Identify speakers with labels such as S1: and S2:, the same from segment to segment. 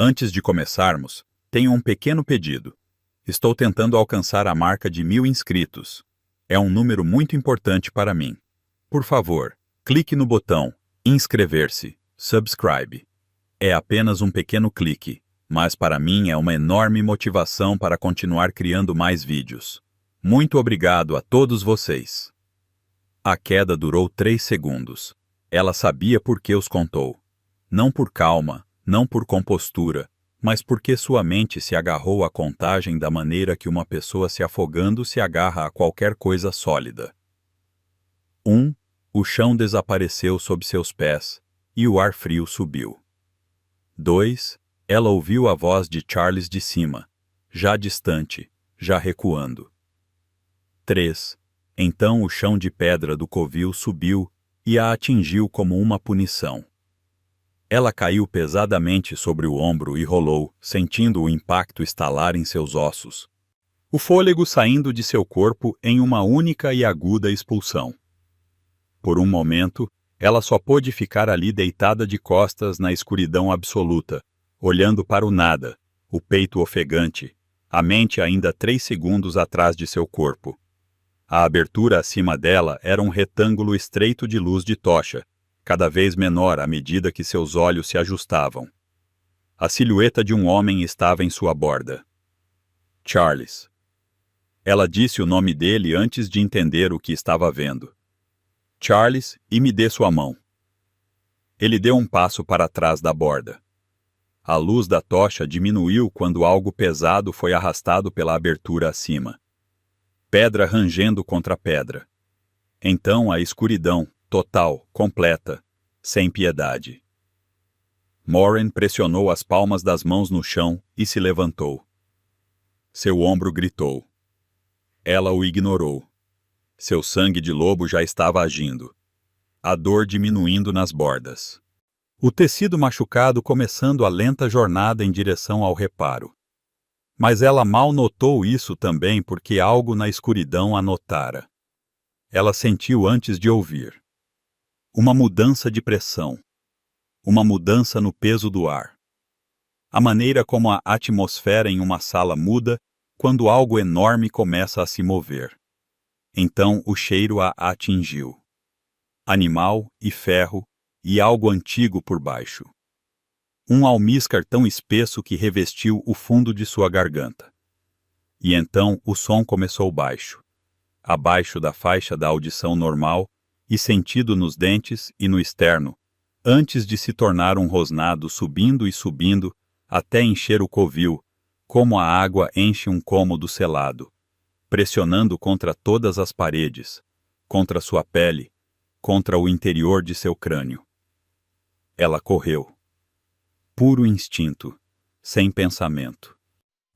S1: Antes de começarmos, tenho um pequeno pedido. Estou tentando alcançar a marca de 1000 inscritos. É um número muito importante para mim. Por favor, clique no botão inscrever-se, subscribe. É apenas um pequeno clique, mas para mim é uma enorme motivação para continuar criando mais vídeos. Muito obrigado a todos vocês. A queda durou 3 segundos. Ela sabia por que os contou. Não por calma, não por compostura, mas porque sua mente se agarrou à contagem da maneira que uma pessoa se afogando se agarra a qualquer coisa sólida. 1. O chão desapareceu sob seus pés, e o ar frio subiu. 2. Ela ouviu a voz de Charles de cima, já distante, já recuando. 3. Então o chão de pedra do covil subiu e a atingiu como uma punição. Ela caiu pesadamente sobre o ombro e rolou, sentindo o impacto estalar em seus ossos. O fôlego saindo de seu corpo em uma única e aguda expulsão. Por um momento, ela só pôde ficar ali deitada de costas na escuridão absoluta, olhando para o nada, o peito ofegante, a mente ainda 3 segundos atrás de seu corpo. A abertura acima dela era um retângulo estreito de luz de tocha, cada vez menor à medida que seus olhos se ajustavam. A silhueta de um homem estava em sua borda. Charles. Ela disse o nome dele antes de entender o que estava vendo. Charles, e me dê sua mão. Ele deu um passo para trás da borda. A luz da tocha diminuiu quando algo pesado foi arrastado pela abertura acima. Pedra rangendo contra pedra. Então a escuridão, total, completa, sem piedade. Moran pressionou as palmas das mãos no chão e se levantou. Seu ombro gritou. Ela o ignorou. Seu sangue de lobo já estava agindo. A dor diminuindo nas bordas. O tecido machucado começando a lenta jornada em direção ao reparo. Mas ela mal notou isso também porque algo na escuridão a notara. Ela sentiu antes de ouvir. Uma mudança de pressão. Uma mudança no peso do ar. A maneira como a atmosfera em uma sala muda quando algo enorme começa a se mover. Então o cheiro a atingiu. Animal e ferro e algo antigo por baixo. Um almíscar tão espesso que revestiu o fundo de sua garganta. E então o som começou baixo, abaixo da faixa da audição normal e sentido nos dentes e no externo, antes de se tornar um rosnado subindo e subindo até encher o covil, como a água enche um cômodo selado, pressionando contra todas as paredes, contra sua pele, contra o interior de seu crânio. Ela correu. Puro instinto, sem pensamento.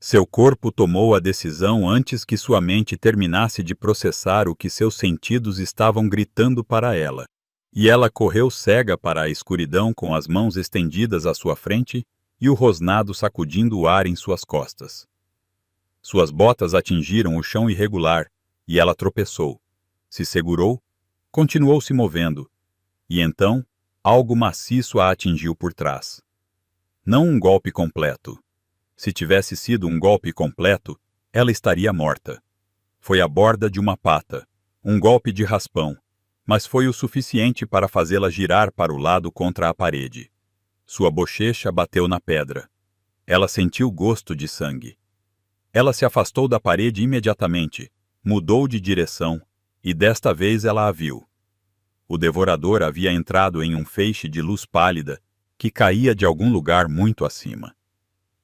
S1: Seu corpo tomou a decisão antes que sua mente terminasse de processar o que seus sentidos estavam gritando para ela, e ela correu cega para a escuridão com as mãos estendidas à sua frente e o rosnado sacudindo o ar em suas costas. Suas botas atingiram o chão irregular, e ela tropeçou. Se segurou, continuou se movendo, e então algo maciço a atingiu por trás. Não um golpe completo. Se tivesse sido um golpe completo, ela estaria morta. Foi a borda de uma pata, um golpe de raspão, mas foi o suficiente para fazê-la girar para o lado contra a parede. Sua bochecha bateu na pedra. Ela sentiu gosto de sangue. Ela se afastou da parede imediatamente, mudou de direção, e desta vez ela a viu. O devorador havia entrado em um feixe de luz pálida que caía de algum lugar muito acima.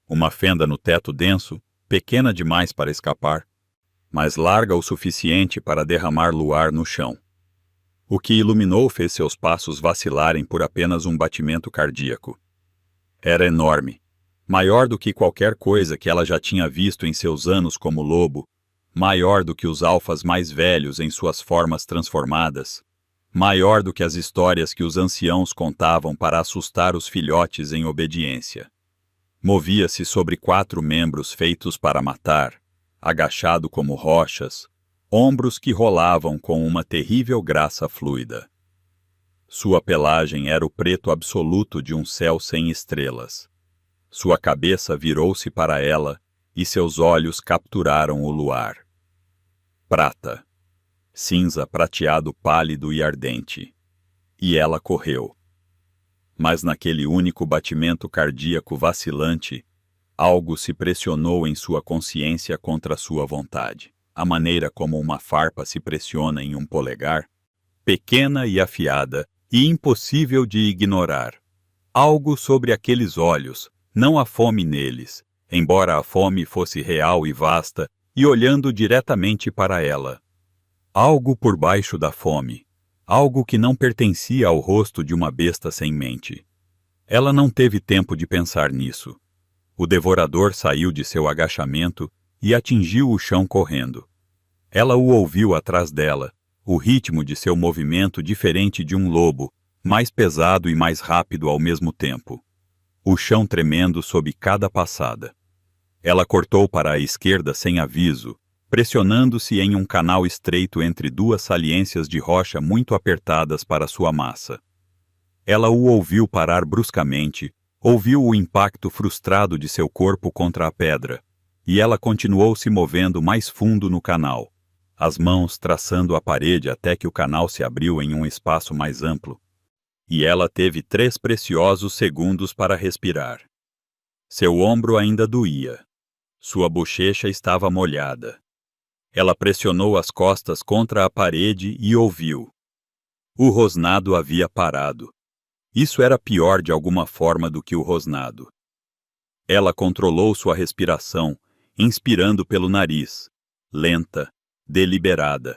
S1: Uma fenda no teto denso, pequena demais para escapar, mas larga o suficiente para derramar luar no chão. O que iluminou fez seus passos vacilarem por apenas um batimento cardíaco. Era enorme, maior do que qualquer coisa que ela já tinha visto em seus anos como lobo, maior do que os alfas mais velhos em suas formas transformadas, maior do que as histórias que os anciãos contavam para assustar os filhotes em obediência. Movia-se sobre 4 membros feitos para matar, agachado como rochas, ombros que rolavam com uma terrível graça fluida. Sua pelagem era o preto absoluto de um céu sem estrelas. Sua cabeça virou-se para ela e seus olhos capturaram o luar. Prata. Cinza prateado pálido e ardente. E ela correu. Mas naquele único batimento cardíaco vacilante, algo se pressionou em sua consciência contra sua vontade. A maneira como uma farpa se pressiona em um polegar, pequena e afiada, e impossível de ignorar. Algo sobre aqueles olhos, não a fome neles, embora a fome fosse real e vasta, e olhando diretamente para ela. Algo por baixo da fome, algo que não pertencia ao rosto de uma besta sem mente. Ela não teve tempo de pensar nisso. O devorador saiu de seu agachamento e atingiu o chão correndo. Ela o ouviu atrás dela, o ritmo de seu movimento diferente de um lobo, mais pesado e mais rápido ao mesmo tempo. O chão tremendo sob cada passada. Ela cortou para a esquerda sem aviso, pressionando-se em um canal estreito entre duas saliências de rocha muito apertadas para sua massa. Ela o ouviu parar bruscamente, ouviu o impacto frustrado de seu corpo contra a pedra, e ela continuou se movendo mais fundo no canal, as mãos traçando a parede até que o canal se abriu em um espaço mais amplo. E ela teve 3 preciosos segundos para respirar. Seu ombro ainda doía. Sua bochecha estava molhada. Ela pressionou as costas contra a parede e ouviu. O rosnado havia parado. Isso era pior de alguma forma do que o rosnado. Ela controlou sua respiração, inspirando pelo nariz, lenta, deliberada,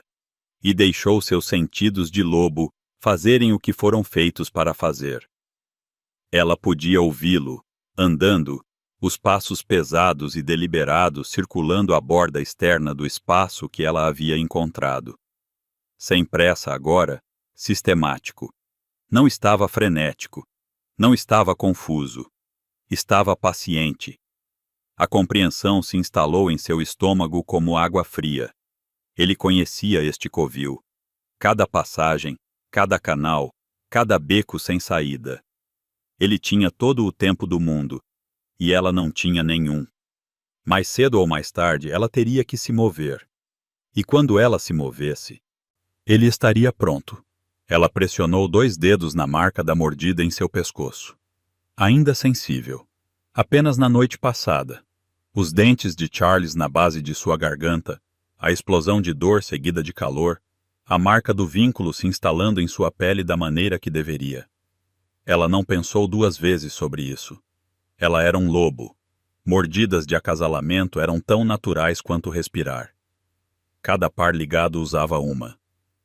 S1: e deixou seus sentidos de lobo fazerem o que foram feitos para fazer. Ela podia ouvi-lo, andando, os passos pesados e deliberados circulando a borda externa do espaço que ela havia encontrado. Sem pressa agora, sistemático. Não estava frenético. Não estava confuso. Estava paciente. A compreensão se instalou em seu estômago como água fria. Ele conhecia este covil. Cada passagem, cada canal, cada beco sem saída. Ele tinha todo o tempo do mundo, e ela não tinha nenhum. Mais cedo ou mais tarde, ela teria que se mover. E quando ela se movesse, ele estaria pronto. Ela pressionou 2 dedos na marca da mordida em seu pescoço. Ainda sensível. Apenas na noite passada. Os dentes de Charles na base de sua garganta, a explosão de dor seguida de calor, a marca do vínculo se instalando em sua pele da maneira que deveria. Ela não pensou 2 vezes sobre isso. Ela era um lobo. Mordidas de acasalamento eram tão naturais quanto respirar. Cada par ligado usava uma.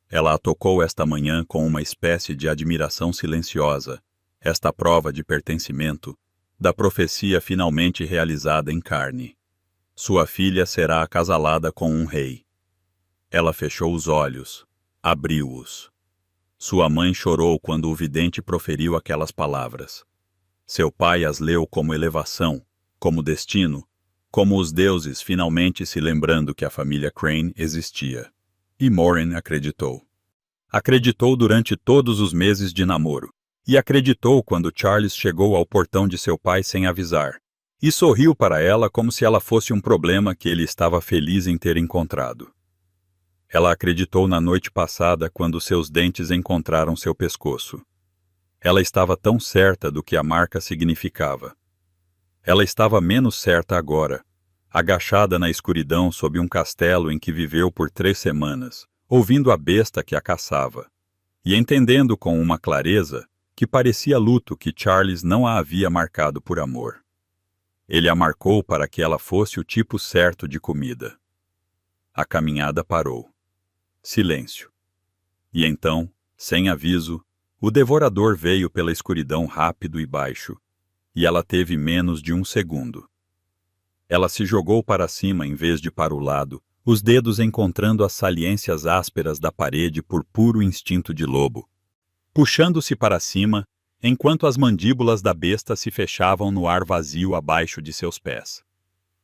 S1: Ela a tocou esta manhã com uma espécie de admiração silenciosa, esta prova de pertencimento, da profecia finalmente realizada em carne. Sua filha será acasalada com um rei. Ela fechou os olhos, abriu-os. Sua mãe chorou quando o vidente proferiu aquelas palavras. Seu pai as leu como elevação, como destino, como os deuses finalmente se lembrando que a família Crane existia. E Maureen acreditou. Acreditou durante todos os meses de namoro. E acreditou quando Charles chegou ao portão de seu pai sem avisar. E sorriu para ela como se ela fosse um problema que ele estava feliz em ter encontrado. Ela acreditou na noite passada quando seus dentes encontraram seu pescoço. Ela estava tão certa do que a marca significava. Ela estava menos certa agora, agachada na escuridão sob um castelo em que viveu por 3 semanas, ouvindo a besta que a caçava, e entendendo com uma clareza que parecia luto que Charles não a havia marcado por amor. Ele a marcou para que ela fosse o tipo certo de comida. A caminhada parou. Silêncio. E então, sem aviso, o devorador veio pela escuridão rápido e baixo, e ela teve menos de 1 segundo. Ela se jogou para cima em vez de para o lado, os dedos encontrando as saliências ásperas da parede por puro instinto de lobo, puxando-se para cima, enquanto as mandíbulas da besta se fechavam no ar vazio abaixo de seus pés.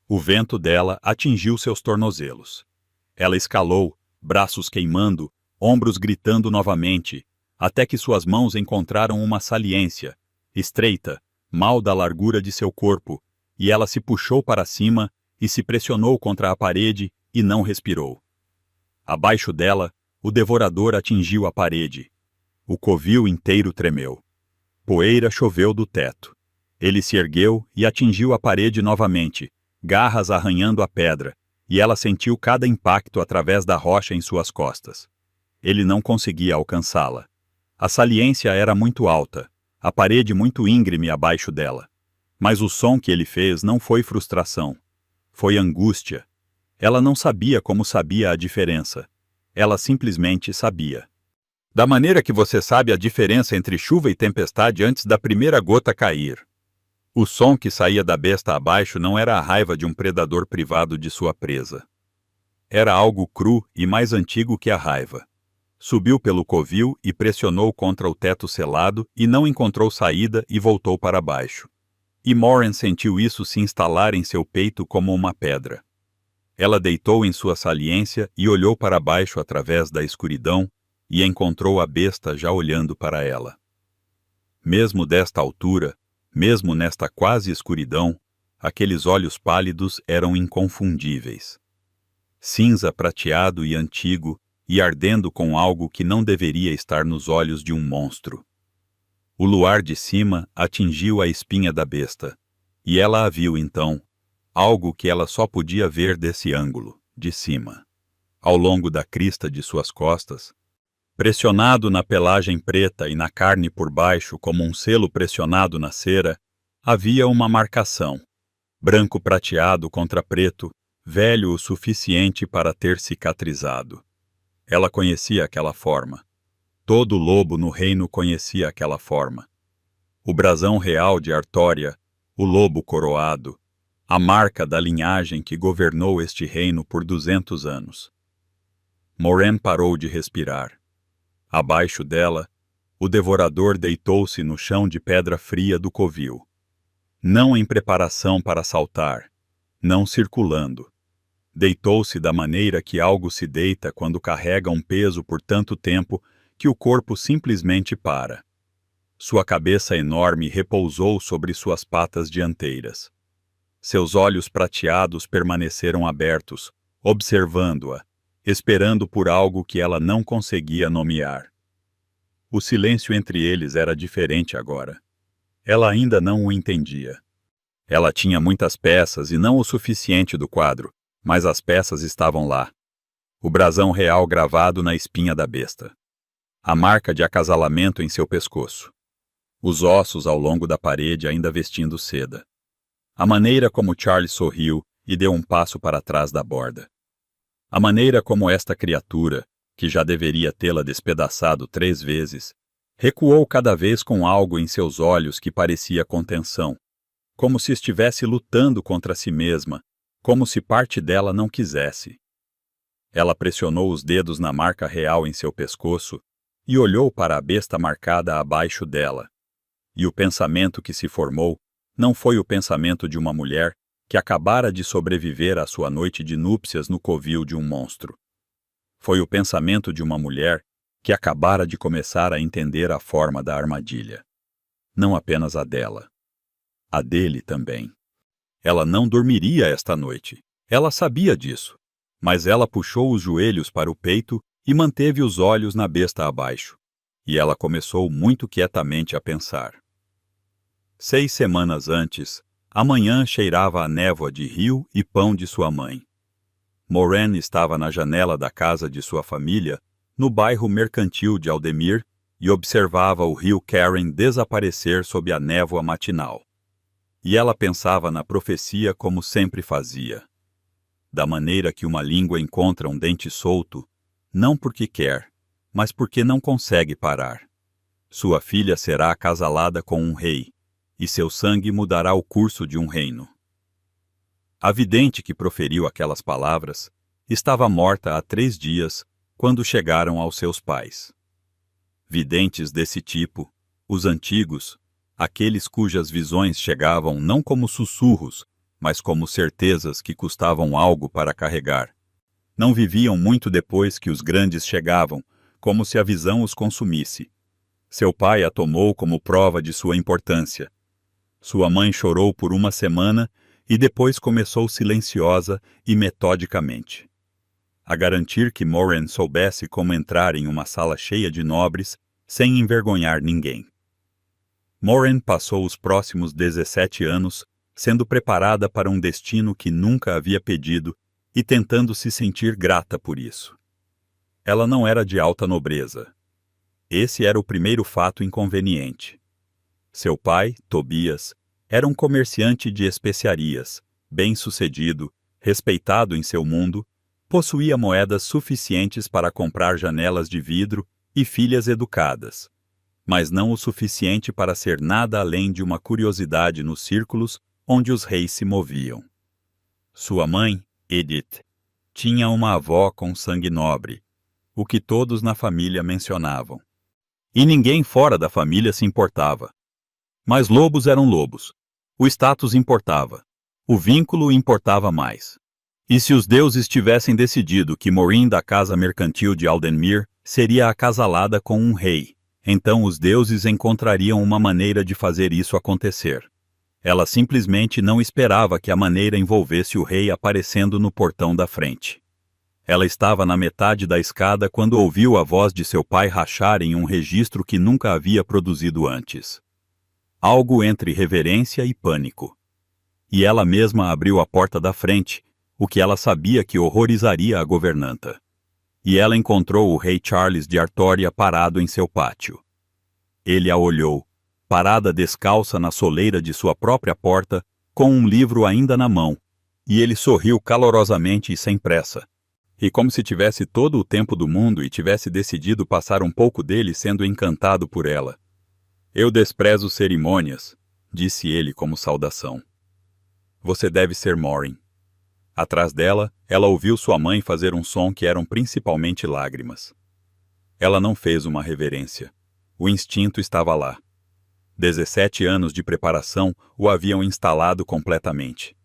S1: O vento dela atingiu seus tornozelos. Ela escalou, braços queimando, ombros gritando novamente, até que suas mãos encontraram uma saliência, estreita, mal da largura de seu corpo, e ela se puxou para cima e se pressionou contra a parede e não respirou. Abaixo dela, o devorador atingiu a parede. O covil inteiro tremeu. Poeira choveu do teto. Ele se ergueu e atingiu a parede novamente, garras arranhando a pedra, e ela sentiu cada impacto através da rocha em suas costas. Ele não conseguia alcançá-la. A saliência era muito alta, a parede muito íngreme abaixo dela. Mas o som que ele fez não foi frustração. Foi angústia. Ela não sabia como sabia a diferença. Ela simplesmente sabia. Da maneira que você sabe a diferença entre chuva e tempestade antes da primeira gota cair. O som que saía da besta abaixo não era a raiva de um predador privado de sua presa. Era algo cru e mais antigo que a raiva. Subiu pelo covil e pressionou contra o teto selado e não encontrou saída e voltou para baixo. E Moran sentiu isso se instalar em seu peito como uma pedra. Ela deitou em sua saliência e olhou para baixo através da escuridão e encontrou a besta já olhando para ela. Mesmo desta altura, mesmo nesta quase escuridão, aqueles olhos pálidos eram inconfundíveis. Cinza prateado e antigo, e ardendo com algo que não deveria estar nos olhos de um monstro. O luar de cima atingiu a espinha da besta, e ela a viu então, algo que ela só podia ver desse ângulo, de cima. Ao longo da crista de suas costas, pressionado na pelagem preta e na carne por baixo como um selo pressionado na cera, havia uma marcação, branco prateado contra preto, velho o suficiente para ter cicatrizado. Ela conhecia aquela forma. Todo lobo no reino conhecia aquela forma. O brasão real de Artória, o lobo coroado, a marca da linhagem que governou este reino por 200 anos. Moran parou de respirar. Abaixo dela, o devorador deitou-se no chão de pedra fria do covil. Não em preparação para saltar, não circulando. Deitou-se da maneira que algo se deita quando carrega um peso por tanto tempo que o corpo simplesmente para. Sua cabeça enorme repousou sobre suas patas dianteiras. Seus olhos prateados permaneceram abertos, observando-a, esperando por algo que ela não conseguia nomear. O silêncio entre eles era diferente agora. Ela ainda não o entendia. Ela tinha muitas peças e não o suficiente do quadro, mas as peças estavam lá. O brasão real gravado na espinha da besta. A marca de acasalamento em seu pescoço. Os ossos ao longo da parede ainda vestindo seda. A maneira como Charlie sorriu e deu um passo para trás da borda. A maneira como esta criatura, que já deveria tê-la despedaçado 3 vezes, recuou cada vez com algo em seus olhos que parecia contenção, como se estivesse lutando contra si mesma, como se parte dela não quisesse. Ela pressionou os dedos na marca real em seu pescoço e olhou para a besta marcada abaixo dela. E o pensamento que se formou não foi o pensamento de uma mulher que acabara de sobreviver à sua noite de núpcias no covil de um monstro. Foi o pensamento de uma mulher que acabara de começar a entender a forma da armadilha. Não apenas a dela. A dele também. Ela não dormiria esta noite. Ela sabia disso. Mas ela puxou os joelhos para o peito e manteve os olhos na besta abaixo. E ela começou muito quietamente a pensar. 6 semanas antes, a manhã cheirava a névoa de rio e pão de sua mãe. Moran estava na janela da casa de sua família, no bairro mercantil de Aldemir, e observava o rio Karen desaparecer sob a névoa matinal. E ela pensava na profecia como sempre fazia. Da maneira que uma língua encontra um dente solto, não porque quer, mas porque não consegue parar. Sua filha será acasalada com um rei, e seu sangue mudará o curso de um reino. A vidente que proferiu aquelas palavras estava morta há 3 dias, quando chegaram aos seus pais. Videntes desse tipo, os antigos, aqueles cujas visões chegavam não como sussurros, mas como certezas que custavam algo para carregar. Não viviam muito depois que os grandes chegavam, como se a visão os consumisse. Seu pai a tomou como prova de sua importância. Sua mãe chorou por uma semana e depois começou silenciosa e metodicamente a garantir que Moiraine soubesse como entrar em uma sala cheia de nobres sem envergonhar ninguém. Moiraine passou os próximos 17 anos sendo preparada para um destino que nunca havia pedido e tentando se sentir grata por isso. Ela não era de alta nobreza. Esse era o primeiro fato inconveniente. Seu pai, Tobias, era um comerciante de especiarias, bem-sucedido, respeitado em seu mundo, possuía moedas suficientes para comprar janelas de vidro e filhas educadas, mas não o suficiente para ser nada além de uma curiosidade nos círculos onde os reis se moviam. Sua mãe, Edith, tinha uma avó com sangue nobre, o que todos na família mencionavam. E ninguém fora da família se importava. Mas lobos eram lobos. O status importava. O vínculo importava mais. E se os deuses tivessem decidido que Moiraine da casa mercantil de Aldenmere seria acasalada com um rei, então os deuses encontrariam uma maneira de fazer isso acontecer. Ela simplesmente não esperava que a maneira envolvesse o rei aparecendo no portão da frente. Ela estava na metade da escada quando ouviu a voz de seu pai rachar em um registro que nunca havia produzido antes. Algo entre reverência e pânico. E ela mesma abriu a porta da frente, o que ela sabia que horrorizaria a governanta. E ela encontrou o rei Charles de Artória parado em seu pátio. Ele a olhou, parada descalça na soleira de sua própria porta, com um livro ainda na mão, e ele sorriu calorosamente e sem pressa. E como se tivesse todo o tempo do mundo e tivesse decidido passar um pouco dele sendo encantado por ela. Eu desprezo cerimônias, disse ele como saudação. Você deve ser Moiraine. Atrás dela, ela ouviu sua mãe fazer um som que eram principalmente lágrimas. Ela não fez uma reverência. O instinto estava lá. 17 anos de preparação o haviam instalado completamente.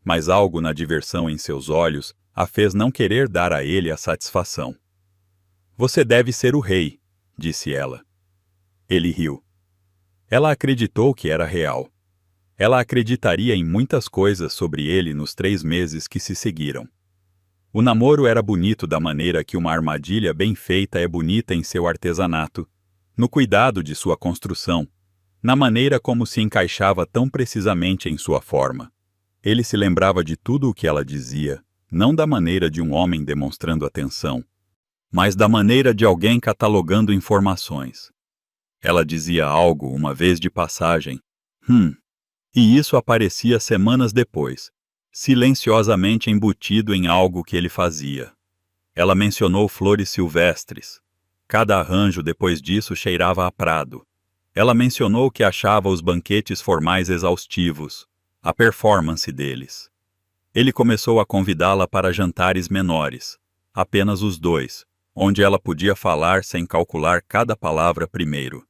S1: Mas algo na diversão em seus olhos a fez não querer dar a ele a satisfação. Você deve ser o rei, disse ela. Ele riu. Ela acreditou que era real. Ela acreditaria em muitas coisas sobre ele nos 3 meses que se seguiram. O namoro era bonito da maneira que uma armadilha bem feita é bonita em seu artesanato, no cuidado de sua construção, na maneira como se encaixava tão precisamente em sua forma. Ele se lembrava de tudo o que ela dizia, não da maneira de um homem demonstrando atenção, mas da maneira de alguém catalogando informações. Ela dizia algo uma vez de passagem, e isso aparecia semanas depois, silenciosamente embutido em algo que ele fazia. Ela mencionou flores silvestres. Cada arranjo depois disso cheirava a prado. Ela mencionou que achava os banquetes formais exaustivos, a performance deles. Ele começou a convidá-la para jantares menores, apenas os dois, onde ela podia falar sem calcular cada palavra primeiro.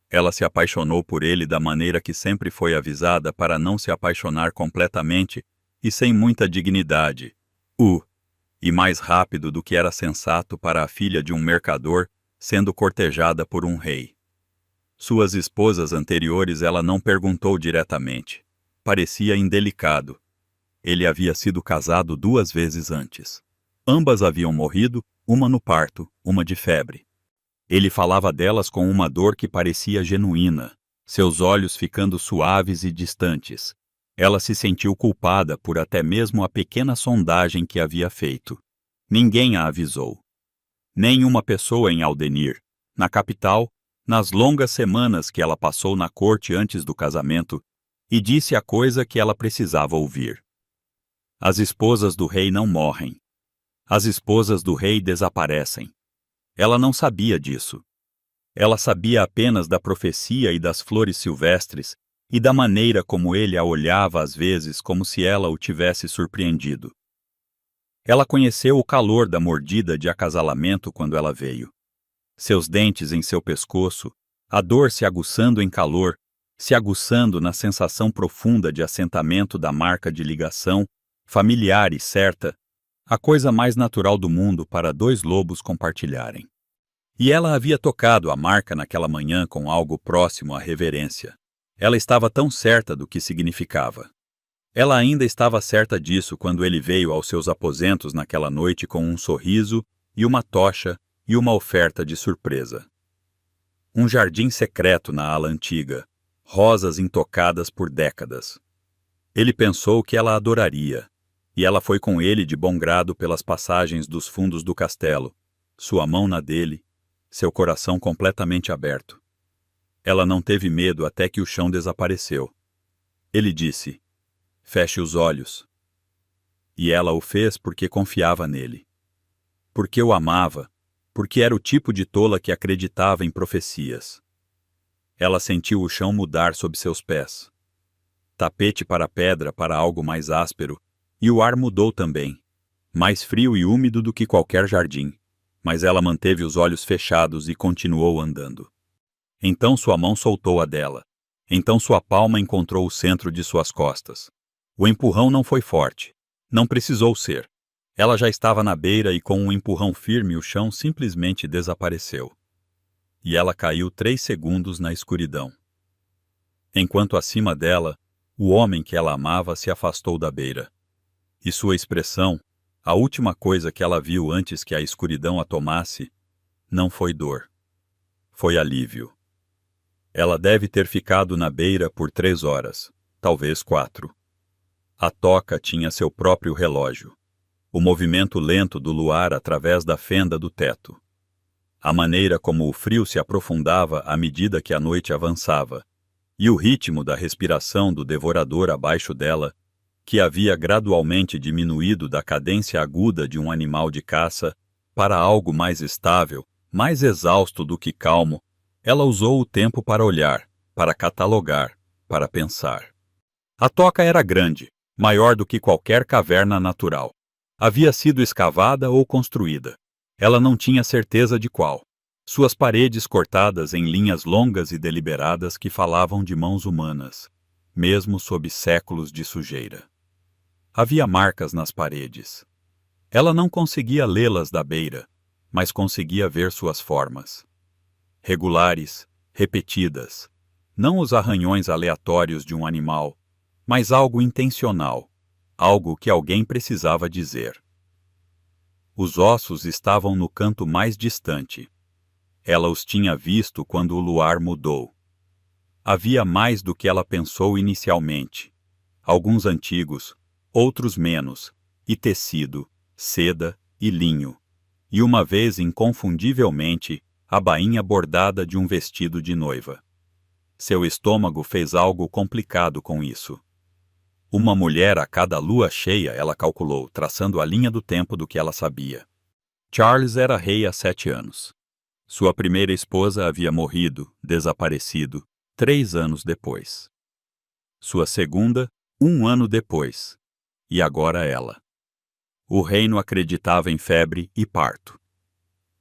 S1: Ela se apaixonou por ele da maneira que sempre foi avisada para não se apaixonar completamente e sem muita dignidade. E mais rápido do que era sensato para a filha de um mercador sendo cortejada por um rei. Suas esposas anteriores ela não perguntou diretamente. Parecia indelicado. Ele havia sido casado 2 vezes antes. Ambas haviam morrido, uma no parto, uma de febre. Ele falava delas com uma dor que parecia genuína, seus olhos ficando suaves e distantes. Ela se sentiu culpada por até mesmo a pequena sondagem que havia feito. Ninguém a avisou. Nenhuma pessoa em Aldenir, na capital, nas longas semanas que ela passou na corte antes do casamento, e disse a coisa que ela precisava ouvir. As esposas do rei não morrem. As esposas do rei desaparecem. Ela não sabia disso. Ela sabia apenas da profecia e das flores silvestres e da maneira como ele a olhava às vezes como se ela o tivesse surpreendido. Ela conheceu o calor da mordida de acasalamento quando ela veio. Seus dentes em seu pescoço, a dor se aguçando em calor, se aguçando na sensação profunda de assentamento da marca de ligação, familiar e certa, a coisa mais natural do mundo para 2 lobos compartilharem. E ela havia tocado a marca naquela manhã com algo próximo à reverência. Ela estava tão certa do que significava. Ela ainda estava certa disso quando ele veio aos seus aposentos naquela noite com um sorriso e uma tocha e uma oferta de surpresa. Um jardim secreto na ala antiga, rosas intocadas por décadas. Ele pensou que ela adoraria, e ela foi com ele de bom grado pelas passagens dos fundos do castelo, sua mão na dele, seu coração completamente aberto. Ela não teve medo até que o chão desapareceu. Ele disse: "Feche os olhos." E ela o fez porque confiava nele. Porque o amava, porque era o tipo de tola que acreditava em profecias. Ela sentiu o chão mudar sob seus pés. Tapete para pedra para algo mais áspero, e o ar mudou também, mais frio e úmido do que qualquer jardim, mas ela manteve os olhos fechados e continuou andando. Então sua mão soltou a dela. Então sua palma encontrou o centro de suas costas. O empurrão não foi forte. Não precisou ser. Ela já estava na beira e com um empurrão firme o chão simplesmente desapareceu. E ela caiu 3 segundos na escuridão. Enquanto acima dela, o homem que ela amava se afastou da beira. E sua expressão, a última coisa que ela viu antes que a escuridão a tomasse, não foi dor. Foi alívio. Ela deve ter ficado na beira por 3 horas, talvez 4. A toca tinha seu próprio relógio. O movimento lento do luar através da fenda do teto. A maneira como o frio se aprofundava à medida que a noite avançava, e o ritmo da respiração do devorador abaixo dela, que havia gradualmente diminuído da cadência aguda de um animal de caça para algo mais estável, mais exausto do que calmo. Ela usou o tempo para olhar, para catalogar, para pensar. A toca era grande, maior do que qualquer caverna natural. Havia sido escavada ou construída. Ela não tinha certeza de qual. Suas paredes cortadas em linhas longas e deliberadas que falavam de mãos humanas, mesmo sob séculos de sujeira. Havia marcas nas paredes. Ela não conseguia lê-las da beira, mas conseguia ver suas formas. Regulares, repetidas. Não os arranhões aleatórios de um animal, mas algo intencional, algo que alguém precisava dizer. Os ossos estavam no canto mais distante. Ela os tinha visto quando o luar mudou. Havia mais do que ela pensou inicialmente. Alguns antigos, outros menos, e tecido, seda e linho. E uma vez inconfundivelmente, a bainha bordada de um vestido de noiva. Seu estômago fez algo complicado com isso. Uma mulher a cada lua cheia, ela calculou, traçando a linha do tempo do que ela sabia. Charles era rei há 7 anos. Sua primeira esposa havia morrido, desaparecido, 3 anos depois. Sua segunda, 1 ano depois. E agora ela. O reino acreditava em febre e parto.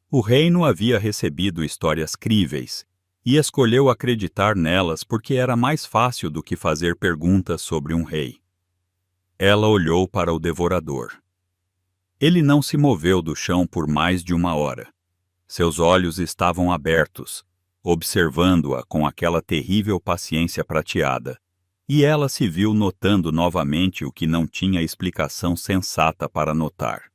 S1: O reino havia recebido histórias críveis e escolheu acreditar nelas porque era mais fácil do que fazer perguntas sobre um rei. Ela olhou para o devorador. Ele não se moveu do chão por mais de 1 hora. Seus olhos estavam abertos, observando-a com aquela terrível paciência prateada, e ela se viu notando novamente o que não tinha explicação sensata para notar.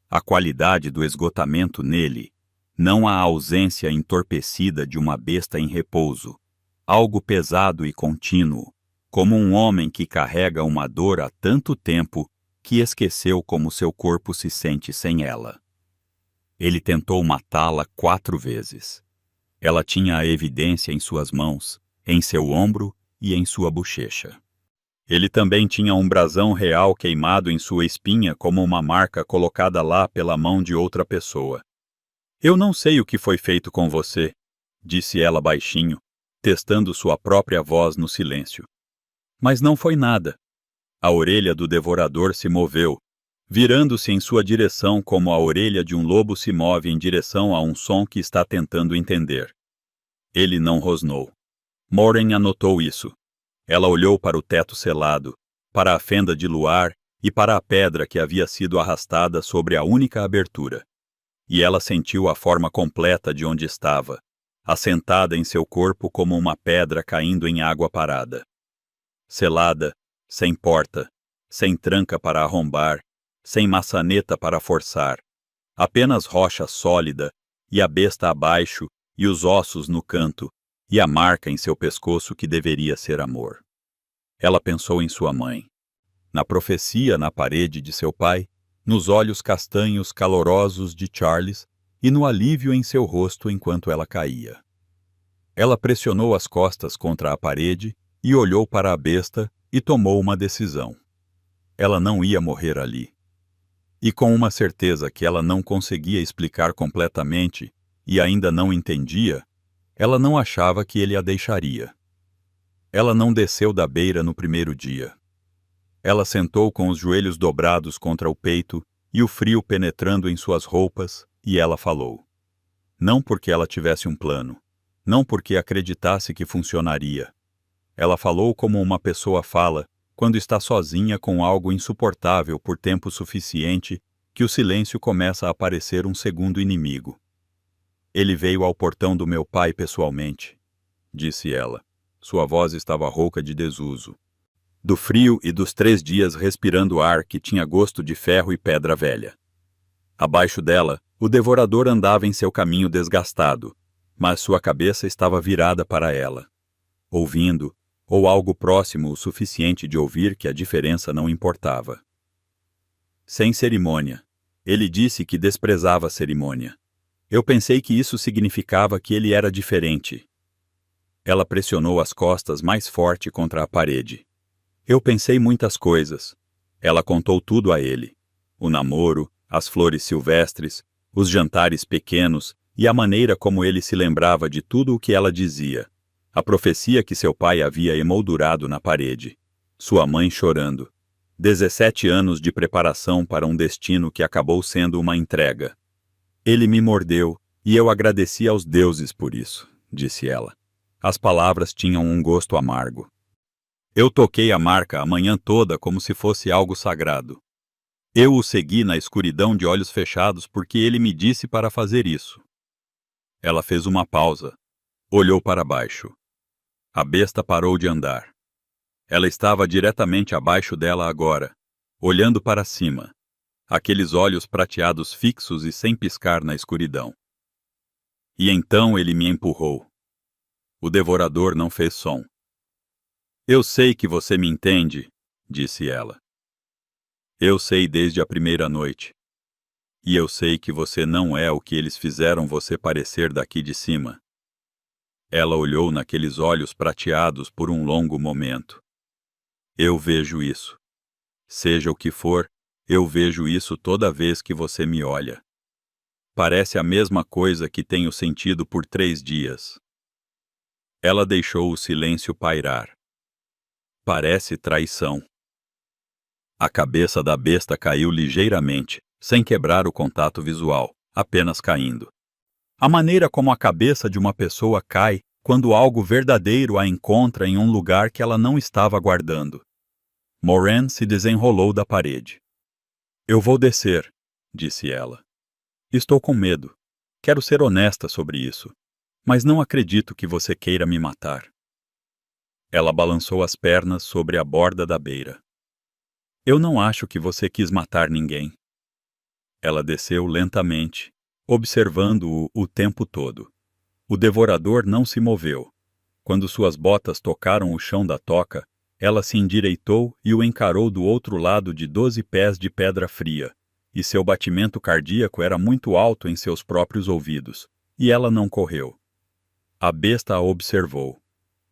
S1: A qualidade do esgotamento nele, não a ausência entorpecida de uma besta em repouso, algo pesado e contínuo, como um homem que carrega uma dor há tanto tempo que esqueceu como seu corpo se sente sem ela. Ele tentou matá-la 4 vezes. Ela tinha a evidência em suas mãos, em seu ombro e em sua bochecha. Ele também tinha um brasão real queimado em sua espinha como uma marca colocada lá pela mão de outra pessoa. "Eu não sei o que foi feito com você", disse ela baixinho, testando sua própria voz no silêncio. Mas não foi nada. A orelha do devorador se moveu, virando-se em sua direção como a orelha de um lobo se move em direção a um som que está tentando entender. Ele não rosnou. Moren anotou isso. Ela olhou para o teto selado, para a fenda de luar e para a pedra que havia sido arrastada sobre a única abertura. E ela sentiu a forma completa de onde estava, assentada em seu corpo como uma pedra caindo em água parada. Selada, sem porta, sem tranca para arrombar, sem maçaneta para forçar, apenas rocha sólida, e a besta abaixo, e os ossos no canto, e a marca em seu pescoço que deveria ser amor. Ela pensou em sua mãe, na profecia na parede de seu pai, nos olhos castanhos calorosos de Charles e no alívio em seu rosto enquanto ela caía. Ela pressionou as costas contra a parede e olhou para a besta e tomou uma decisão. Ela não ia morrer ali. E com uma certeza que ela não conseguia explicar completamente e ainda não entendia, ela não achava que ele a deixaria. Ela não desceu da beira no primeiro dia. Ela sentou com os joelhos dobrados contra o peito e o frio penetrando em suas roupas, e ela falou. Não porque ela tivesse um plano, não porque acreditasse que funcionaria. Ela falou como uma pessoa fala quando está sozinha com algo insuportável por tempo suficiente que o silêncio começa a parecer um segundo inimigo. Ele veio ao portão do meu pai pessoalmente, disse ela. Sua voz estava rouca de desuso. Do frio e dos 3 dias respirando ar que tinha gosto de ferro e pedra velha. Abaixo dela, o devorador andava em seu caminho desgastado, mas sua cabeça estava virada para ela, ouvindo, ou algo próximo o suficiente de ouvir que a diferença não importava. Sem cerimônia. Ele disse que desprezava a cerimônia. Eu pensei que isso significava que ele era diferente. Ela pressionou as costas mais forte contra a parede. Eu pensei muitas coisas. Ela contou tudo a ele. O namoro, as flores silvestres, os jantares pequenos e a maneira como ele se lembrava de tudo o que ela dizia. A profecia que seu pai havia emoldurado na parede. Sua mãe chorando. 17 anos de preparação para um destino que acabou sendo uma entrega. Ele me mordeu, e eu agradeci aos deuses por isso, disse ela. As palavras tinham um gosto amargo. Eu toquei a marca a manhã toda como se fosse algo sagrado. Eu o segui na escuridão de olhos fechados porque ele me disse para fazer isso. Ela fez uma pausa. Olhou para baixo. A besta parou de andar. Ela estava diretamente abaixo dela agora, olhando para cima. Aqueles olhos prateados fixos e sem piscar na escuridão. E então ele me empurrou. O devorador não fez som. Eu sei que você me entende, disse ela. Eu sei desde a primeira noite. E eu sei que você não é o que eles fizeram você parecer daqui de cima. Ela olhou naqueles olhos prateados por um longo momento. Eu vejo isso. Seja o que for, eu vejo isso toda vez que você me olha. Parece a mesma coisa que tenho sentido por 3 dias. Ela deixou o silêncio pairar. Parece traição. A cabeça da besta caiu ligeiramente, sem quebrar o contato visual, apenas caindo. A maneira como a cabeça de uma pessoa cai quando algo verdadeiro a encontra em um lugar que ela não estava aguardando. Moran se desenrolou da parede. Eu vou descer, disse ela. Estou com medo. Quero ser honesta sobre isso. Mas não acredito que você queira me matar. Ela balançou as pernas sobre a borda da beira. Eu não acho que você quis matar ninguém. Ela desceu lentamente, observando-o o tempo todo. O devorador não se moveu. Quando suas botas tocaram o chão da toca, ela se endireitou e o encarou do outro lado de 12 pés de pedra fria, e seu batimento cardíaco era muito alto em seus próprios ouvidos, e ela não correu. A besta a observou.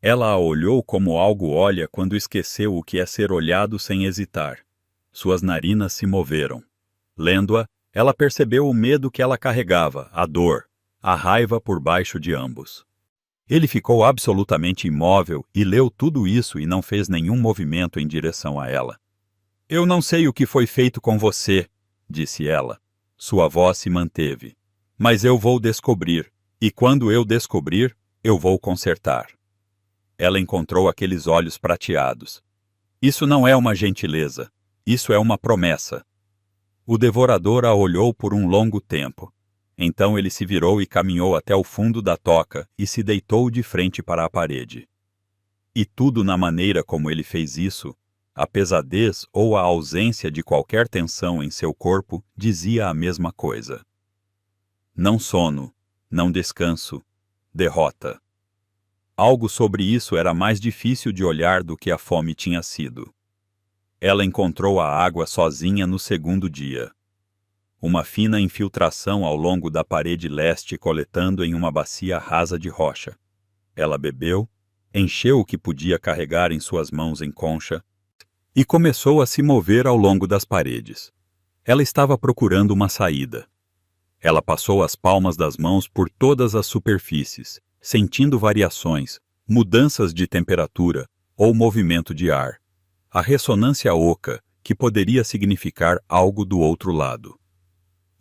S1: Ela a olhou como algo olha quando esqueceu o que é ser olhado sem hesitar. Suas narinas se moveram. Lendo-a, ela percebeu o medo que ela carregava, a dor, a raiva por baixo de ambos. Ele ficou absolutamente imóvel e leu tudo isso e não fez nenhum movimento em direção a ela. Eu não sei o que foi feito com você, disse ela. Sua voz se manteve. Mas eu vou descobrir, e quando eu descobrir, eu vou consertar. Ela encontrou aqueles olhos prateados. Isso não é uma gentileza. Isso é uma promessa. O devorador a olhou por um longo tempo. Então ele se virou e caminhou até o fundo da toca e se deitou de frente para a parede. E tudo na maneira como ele fez isso, a pesadez ou a ausência de qualquer tensão em seu corpo dizia a mesma coisa. Não sono, não descanso, derrota. Algo sobre isso era mais difícil de olhar do que a fome tinha sido. Ela encontrou a água sozinha no segundo dia. Uma fina infiltração ao longo da parede leste coletando em uma bacia rasa de rocha. Ela bebeu, encheu o que podia carregar em suas mãos em concha e começou a se mover ao longo das paredes. Ela estava procurando uma saída. Ela passou as palmas das mãos por todas as superfícies, sentindo variações, mudanças de temperatura ou movimento de ar. A ressonância oca, que poderia significar algo do outro lado.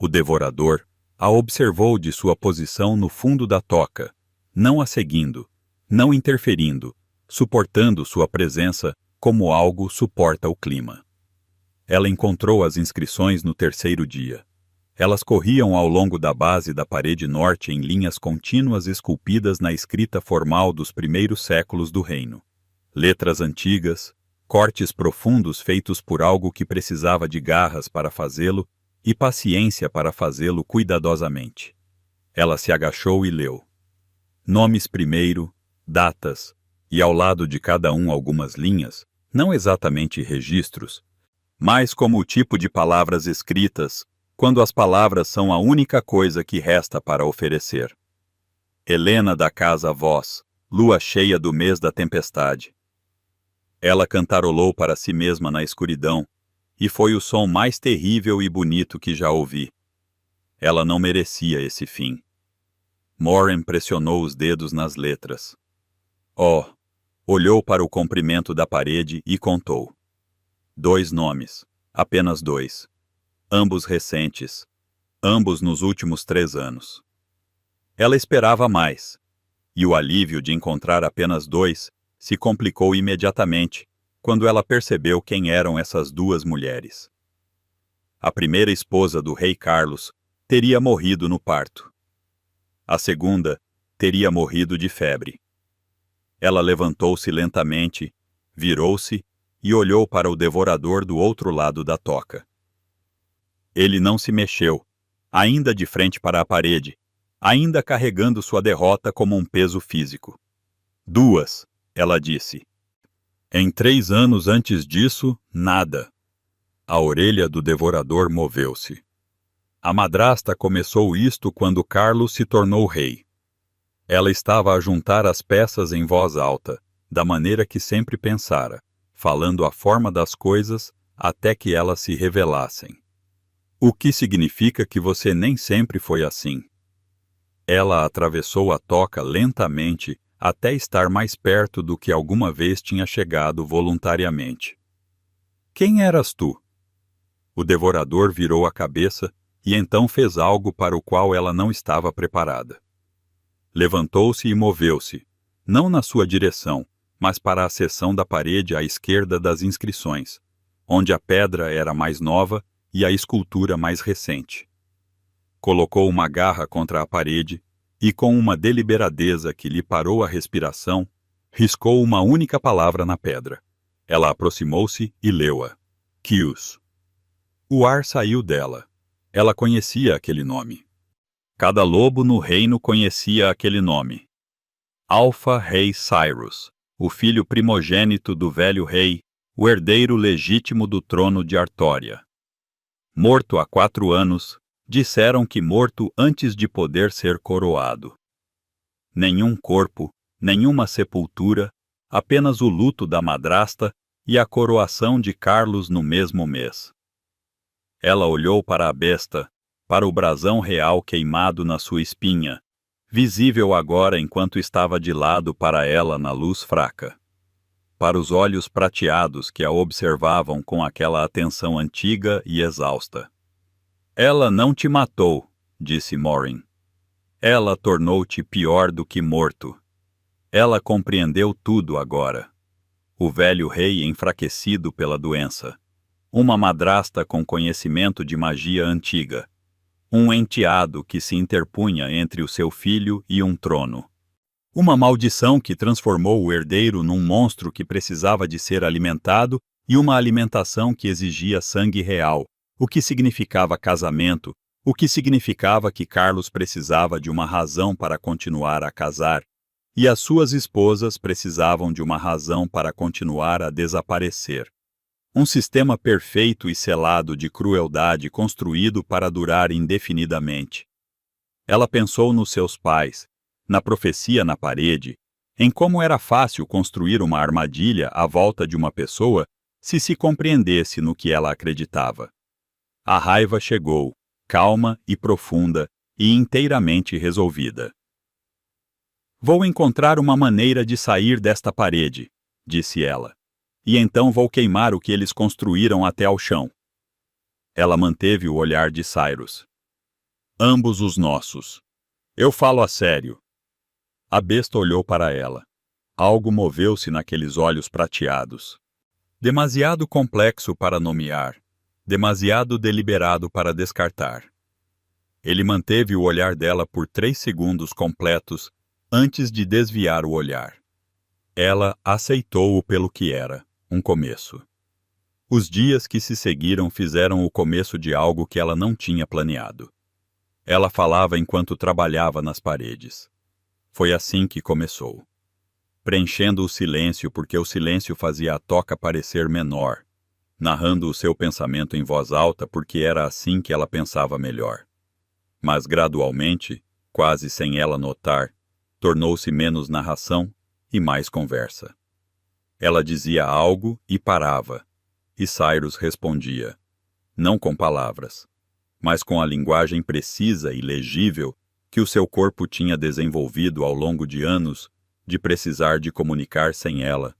S1: O devorador a observou de sua posição no fundo da toca, não a seguindo, não interferindo, suportando sua presença como algo suporta o clima. Ela encontrou as inscrições no terceiro dia. Elas corriam ao longo da base da parede norte em linhas contínuas esculpidas na escrita formal dos primeiros séculos do reino. Letras antigas, cortes profundos feitos por algo que precisava de garras para fazê-lo e paciência para fazê-lo cuidadosamente. Ela se agachou e leu. Nomes primeiro, datas, e ao lado de cada um algumas linhas, não exatamente registros, mas como o tipo de palavras escritas, quando as palavras são a única coisa que resta para oferecer. Helena da casa Voz, lua cheia do mês da tempestade. Ela cantarolou para si mesma na escuridão, e foi o som mais terrível e bonito que já ouvi. Ela não merecia esse fim. Moran pressionou os dedos nas letras. Oh! Olhou para o comprimento da parede e contou. 2 nomes, apenas 2. Ambos recentes. Ambos nos últimos 3 anos. Ela esperava mais, e o alívio de encontrar apenas 2 se complicou imediatamente, quando ela percebeu quem eram essas 2 mulheres. A primeira esposa do rei Carlos teria morrido no parto. A segunda teria morrido de febre. Ela levantou-se lentamente, virou-se e olhou para o devorador do outro lado da toca. Ele não se mexeu, ainda de frente para a parede, ainda carregando sua derrota como um peso físico. 2, ela disse. Em 3 anos antes disso, nada. A orelha do devorador moveu-se. A madrasta começou isto quando Carlos se tornou rei. Ela estava a juntar as peças em voz alta, da maneira que sempre pensara, falando a forma das coisas até que elas se revelassem. O que significa que você nem sempre foi assim. Ela atravessou a toca lentamente até estar mais perto do que alguma vez tinha chegado voluntariamente. Quem eras tu? O devorador virou a cabeça e então fez algo para o qual ela não estava preparada. Levantou-se e moveu-se, não na sua direção, mas para a seção da parede à esquerda das inscrições, onde a pedra era mais nova e a escultura mais recente. Colocou uma garra contra a parede e, com uma deliberadeza que lhe parou a respiração, riscou uma única palavra na pedra. Ela aproximou-se e leu-a. Kius. O ar saiu dela. Ela conhecia aquele nome. Cada lobo no reino conhecia aquele nome. Alpha Rei Cyrus, o filho primogênito do velho rei, o herdeiro legítimo do trono de Artória. Morto há 4 anos, disseram que morto antes de poder ser coroado. Nenhum corpo, nenhuma sepultura, apenas o luto da madrasta e a coroação de Carlos no mesmo mês. Ela olhou para a besta, para o brasão real queimado na sua espinha, visível agora enquanto estava de lado para ela na luz fraca. Para os olhos prateados que a observavam com aquela atenção antiga e exausta. Ela não te matou, disse Morin. Ela tornou-te pior do que morto. Ela compreendeu tudo agora. O velho rei enfraquecido pela doença. Uma madrasta com conhecimento de magia antiga. um enteado que se interpunha entre o seu filho e um trono. Uma maldição que transformou o herdeiro num monstro que precisava de ser alimentado e uma alimentação que exigia sangue real, o que significava casamento, o que significava que Carlos precisava de uma razão para continuar a casar, e as suas esposas precisavam de uma razão para continuar a desaparecer. Um sistema perfeito e selado de crueldade construído para durar indefinidamente. Ela pensou nos seus pais, na profecia na parede, em como era fácil construir uma armadilha à volta de uma pessoa se compreendesse no que ela acreditava. A raiva chegou, calma e profunda e inteiramente resolvida. Vou encontrar uma maneira de sair desta parede, disse ela, e então vou queimar o que eles construíram até ao chão. Ela manteve o olhar de Cyrus. Ambos os nossos. Eu falo a sério. A besta olhou para ela. Algo moveu-se naqueles olhos prateados. Demasiado complexo para nomear, demasiado deliberado para descartar. Ele manteve o olhar dela por 3 segundos completos antes de desviar o olhar. Ela aceitou-o pelo que era, um começo. Os dias que se seguiram fizeram o começo de algo que ela não tinha planeado. Ela falava enquanto trabalhava nas paredes. Foi assim que começou. Preenchendo o silêncio porque o silêncio fazia a toca parecer menor, narrando o seu pensamento em voz alta porque era assim que ela pensava melhor. Mas gradualmente, quase sem ela notar, tornou-se menos narração e mais conversa. Ela dizia algo e parava, e Cyrus respondia, não com palavras, mas com a linguagem precisa e legível que o seu corpo tinha desenvolvido ao longo de anos de precisar de comunicar sem ela,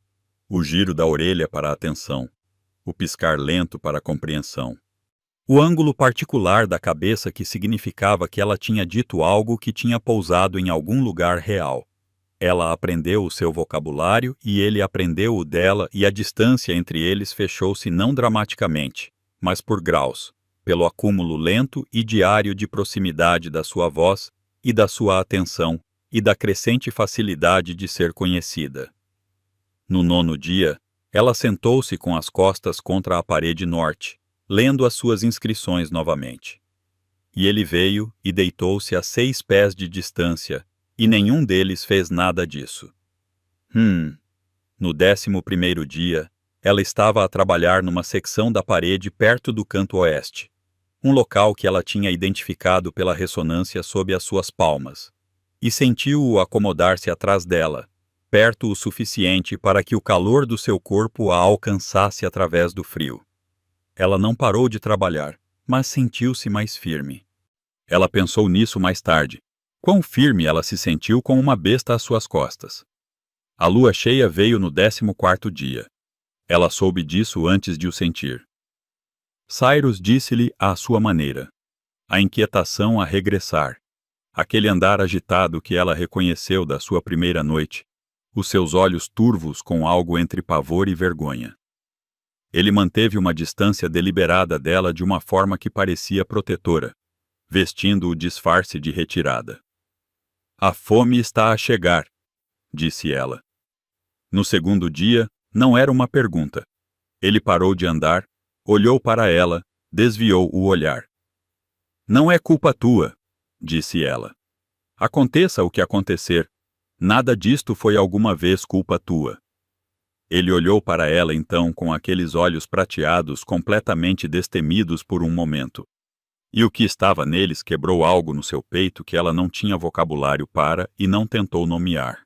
S1: o giro da orelha para a atenção, o piscar lento para a compreensão. O ângulo particular da cabeça que significava que ela tinha dito algo que tinha pousado em algum lugar real. Ela aprendeu o seu vocabulário e ele aprendeu o dela e a distância entre eles fechou-se não dramaticamente, mas por graus, pelo acúmulo lento e diário de proximidade da sua voz e da sua atenção e da crescente facilidade de ser conhecida. No 9º dia, ela sentou-se com as costas contra a parede norte, lendo as suas inscrições novamente. E ele veio e deitou-se a 6 pés de distância, e nenhum deles fez nada disso. No 11º dia, ela estava a trabalhar numa secção da parede perto do canto oeste, um local que ela tinha identificado pela ressonância sob as suas palmas, e sentiu-o acomodar-se atrás dela, perto o suficiente para que o calor do seu corpo a alcançasse através do frio. Ela não parou de trabalhar, mas sentiu-se mais firme. Ela pensou nisso mais tarde. Quão firme ela se sentiu com uma besta às suas costas. A lua cheia veio no 14º dia. Ela soube disso antes de o sentir. Cyrus disse-lhe à sua maneira. A inquietação a regressar. Aquele andar agitado que ela reconheceu da sua primeira noite. Os seus olhos turvos com algo entre pavor e vergonha. Ele manteve uma distância deliberada dela de uma forma que parecia protetora, vestindo o disfarce de retirada. A fome está a chegar, disse ela. No 2º dia, não era uma pergunta. Ele parou de andar, olhou para ela, desviou o olhar. Não é culpa tua, disse ela. Aconteça o que acontecer, nada disto foi alguma vez culpa tua. Ele olhou para ela então com aqueles olhos prateados completamente destemidos por um momento. E o que estava neles quebrou algo no seu peito que ela não tinha vocabulário para e não tentou nomear.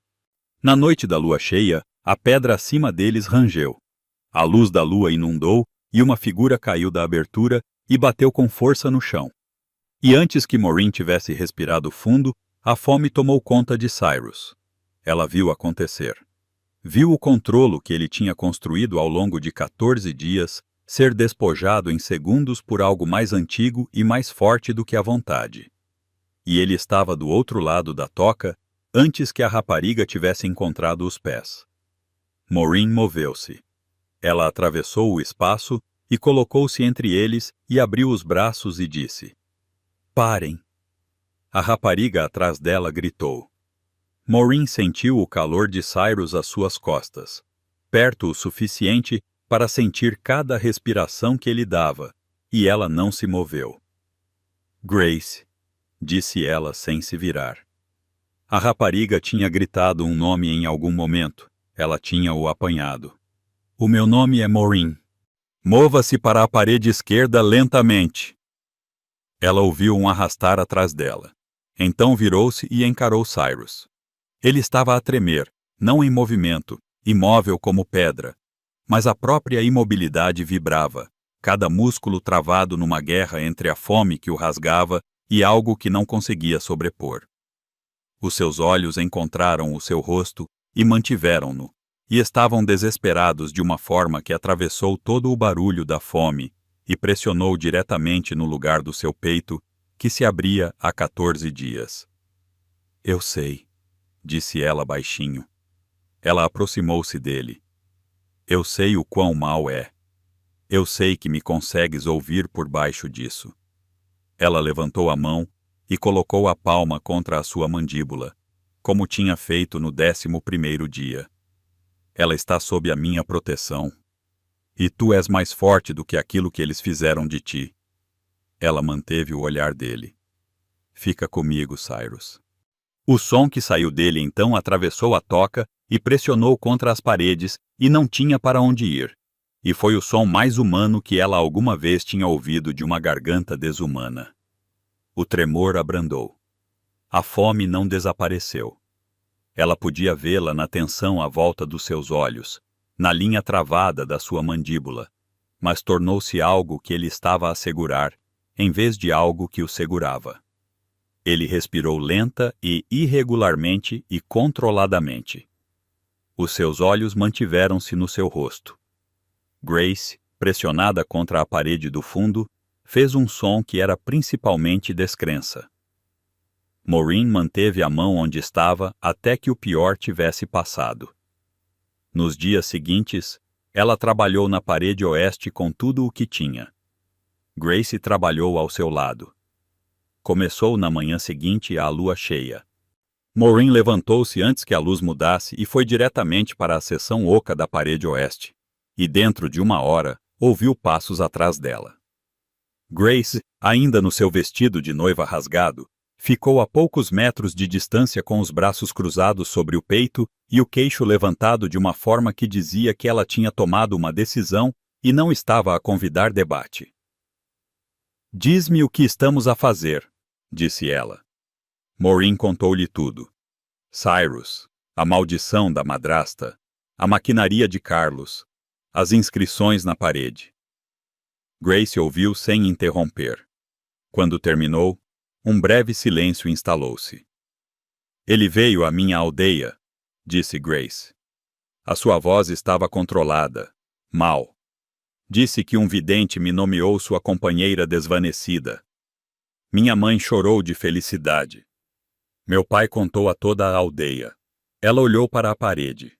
S1: Na noite da lua cheia, a pedra acima deles rangeu. A luz da lua inundou e uma figura caiu da abertura e bateu com força no chão. E antes que Maureen tivesse respirado fundo, a fome tomou conta de Cyrus. Ela viu acontecer. Viu o controlo que ele tinha construído ao longo de 14 dias ser despojado em segundos por algo mais antigo e mais forte do que a vontade. E ele estava do outro lado da toca antes que a rapariga tivesse encontrado os pés. Maureen moveu-se. Ela atravessou o espaço e colocou-se entre eles e abriu os braços e disse: Parem! A rapariga atrás dela gritou. Maureen sentiu o calor de Cyrus às suas costas, perto o suficiente para sentir cada respiração que ele dava, e ela não se moveu. Grace, disse ela sem se virar. A rapariga tinha gritado um nome em algum momento. Ela tinha-o apanhado. O meu nome é Maureen. Mova-se para a parede esquerda lentamente. Ela ouviu um arrastar atrás dela. Então virou-se e encarou Cyrus. Ele estava a tremer, não em movimento, imóvel como pedra, mas a própria imobilidade vibrava, cada músculo travado numa guerra entre a fome que o rasgava e algo que não conseguia sobrepor. Os seus olhos encontraram o seu rosto e mantiveram-no, e estavam desesperados de uma forma que atravessou todo o barulho da fome e pressionou diretamente no lugar do seu peito, que se abria há 14 dias. Eu sei, disse ela baixinho. Ela aproximou-se dele. Eu sei o quão mal é. Eu sei que me consegues ouvir por baixo disso. Ela levantou a mão e colocou a palma contra a sua mandíbula, como tinha feito no 11º dia. Ela está sob a minha proteção. E tu és mais forte do que aquilo que eles fizeram de ti. Ela manteve o olhar dele. Fica comigo, Cyrus. O som que saiu dele então atravessou a toca e pressionou contra as paredes e não tinha para onde ir. E foi o som mais humano que ela alguma vez tinha ouvido de uma garganta desumana. O tremor abrandou. A fome não desapareceu. Ela podia vê-la na tensão à volta dos seus olhos, na linha travada da sua mandíbula, mas tornou-se algo que ele estava a segurar, em vez de algo que o segurava. Ele respirou lenta e irregularmente e controladamente. Os seus olhos mantiveram-se no seu rosto. Grace, pressionada contra a parede do fundo, fez um som que era principalmente descrença. Maureen manteve a mão onde estava até que o pior tivesse passado. Nos dias seguintes, ela trabalhou na parede oeste com tudo o que tinha. Grace trabalhou ao seu lado. Começou na manhã seguinte à lua cheia. Maureen levantou-se antes que a luz mudasse e foi diretamente para a seção oca da parede oeste. E dentro de 1 hora, ouviu passos atrás dela. Grace, ainda no seu vestido de noiva rasgado, ficou a poucos metros de distância com os braços cruzados sobre o peito e o queixo levantado de uma forma que dizia que ela tinha tomado uma decisão e não estava a convidar debate. Diz-me o que estamos a fazer, disse ela. Maureen contou-lhe tudo. Cyrus, a maldição da madrasta, a maquinaria de Carlos, as inscrições na parede. Grace ouviu sem interromper. Quando terminou, um breve silêncio instalou-se. Ele veio à minha aldeia, disse Grace. A sua voz estava controlada, mal. Disse que um vidente me nomeou sua companheira desvanecida. Minha mãe chorou de felicidade. Meu pai contou a toda a aldeia. Ela olhou para a parede.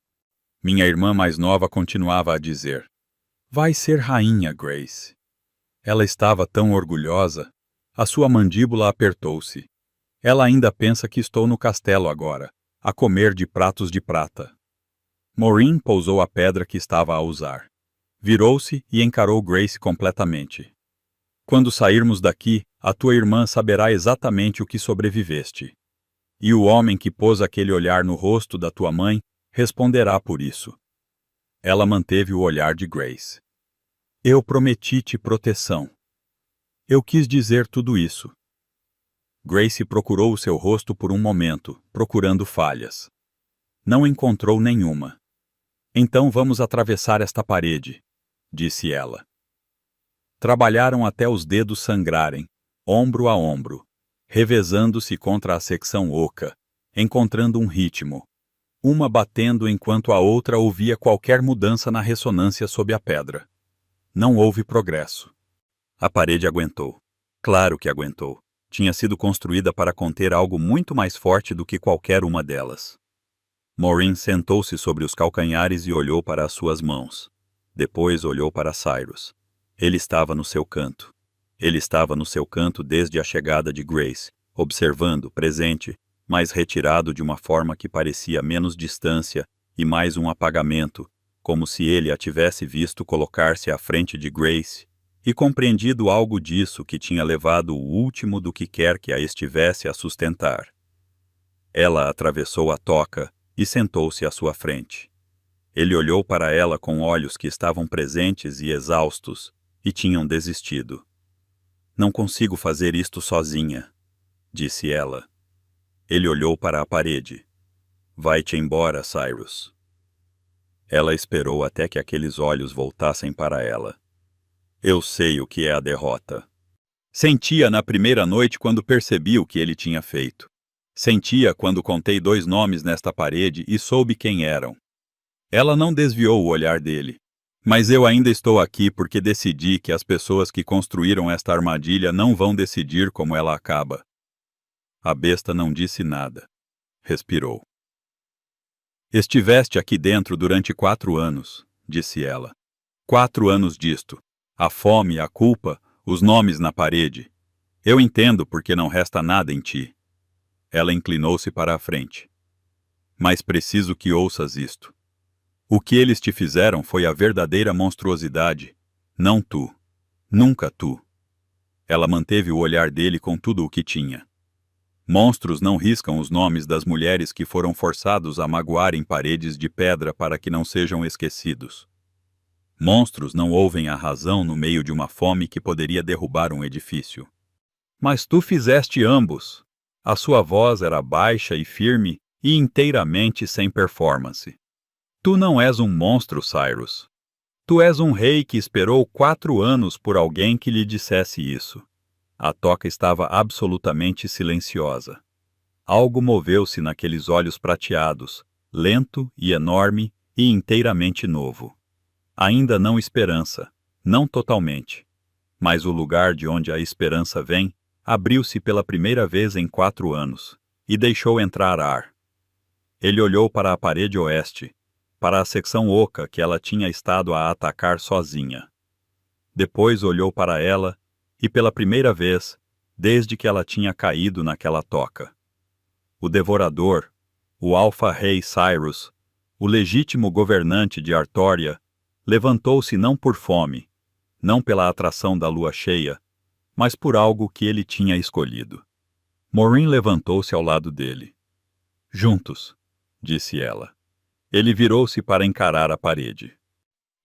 S1: Minha irmã mais nova continuava a dizer: vai ser rainha, Grace. Ela estava tão orgulhosa. A sua mandíbula apertou-se. Ela ainda pensa que estou no castelo agora, a comer de pratos de prata. Maureen pousou a pedra que estava a usar. Virou-se e encarou Grace completamente. Quando sairmos daqui, a tua irmã saberá exatamente o que sobreviveste. E o homem que pôs aquele olhar no rosto da tua mãe responderá por isso. Ela manteve o olhar de Grace. Eu prometi-te proteção. Eu quis dizer tudo isso. Grace procurou o seu rosto por um momento, procurando falhas. Não encontrou nenhuma. Então vamos atravessar esta parede, disse ela. Trabalharam até os dedos sangrarem, ombro a ombro, revezando-se contra a secção oca, encontrando um ritmo, uma batendo enquanto a outra ouvia qualquer mudança na ressonância sob a pedra. Não houve progresso. A parede aguentou. Claro que aguentou. Tinha sido construída para conter algo muito mais forte do que qualquer uma delas. Maureen sentou-se sobre os calcanhares e olhou para as suas mãos. Depois olhou para Cyrus. Ele estava no seu canto. Ele estava no seu canto desde a chegada de Grace, observando, presente, mas retirado de uma forma que parecia menos distância e mais um apagamento, como se ele a tivesse visto colocar-se à frente de Grace e compreendido algo disso que tinha levado o último do que quer que a estivesse a sustentar. Ela atravessou a toca e sentou-se à sua frente. Ele olhou para ela com olhos que estavam presentes e exaustos e tinham desistido. Não consigo fazer isto sozinha, disse ela. Ele olhou para a parede. Vai-te embora, Cyrus. Ela esperou até que aqueles olhos voltassem para ela. Eu sei o que é a derrota. Sentia na primeira noite quando percebi o que ele tinha feito. Sentia quando contei 2 nomes nesta parede e soube quem eram. Ela não desviou o olhar dele. Mas eu ainda estou aqui porque decidi que as pessoas que construíram esta armadilha não vão decidir como ela acaba. A besta não disse nada. Respirou. Estiveste aqui dentro durante 4 anos, disse ela. 4 anos disto. A fome, a culpa, os nomes na parede. Eu entendo porque não resta nada em ti. Ela inclinou-se para a frente. Mas preciso que ouças isto. O que eles te fizeram foi a verdadeira monstruosidade. Não tu. Nunca tu. Ela manteve o olhar dele com tudo o que tinha. Monstros não riscam os nomes das mulheres que foram forçados a magoarem paredes de pedra para que não sejam esquecidos. Monstros não ouvem a razão no meio de uma fome que poderia derrubar um edifício. Mas tu fizeste ambos. A sua voz era baixa e firme e inteiramente sem performance. Tu não és um monstro, Cyrus. Tu és um rei que esperou 4 anos por alguém que lhe dissesse isso. A toca estava absolutamente silenciosa. Algo moveu-se naqueles olhos prateados, lento e enorme e inteiramente novo. Ainda não esperança, não totalmente. Mas o lugar de onde a esperança vem abriu-se pela primeira vez em 4 anos, e deixou entrar ar. Ele olhou para a parede oeste, para a secção oca que ela tinha estado a atacar sozinha. Depois olhou para ela, e pela primeira vez, desde que ela tinha caído naquela toca. O devorador, o alfa-rei Cyrus, o legítimo governante de Artória, levantou-se não por fome, não pela atração da lua cheia, mas por algo que ele tinha escolhido. Moiraine levantou-se ao lado dele. Juntos, disse ela. Ele virou-se para encarar a parede.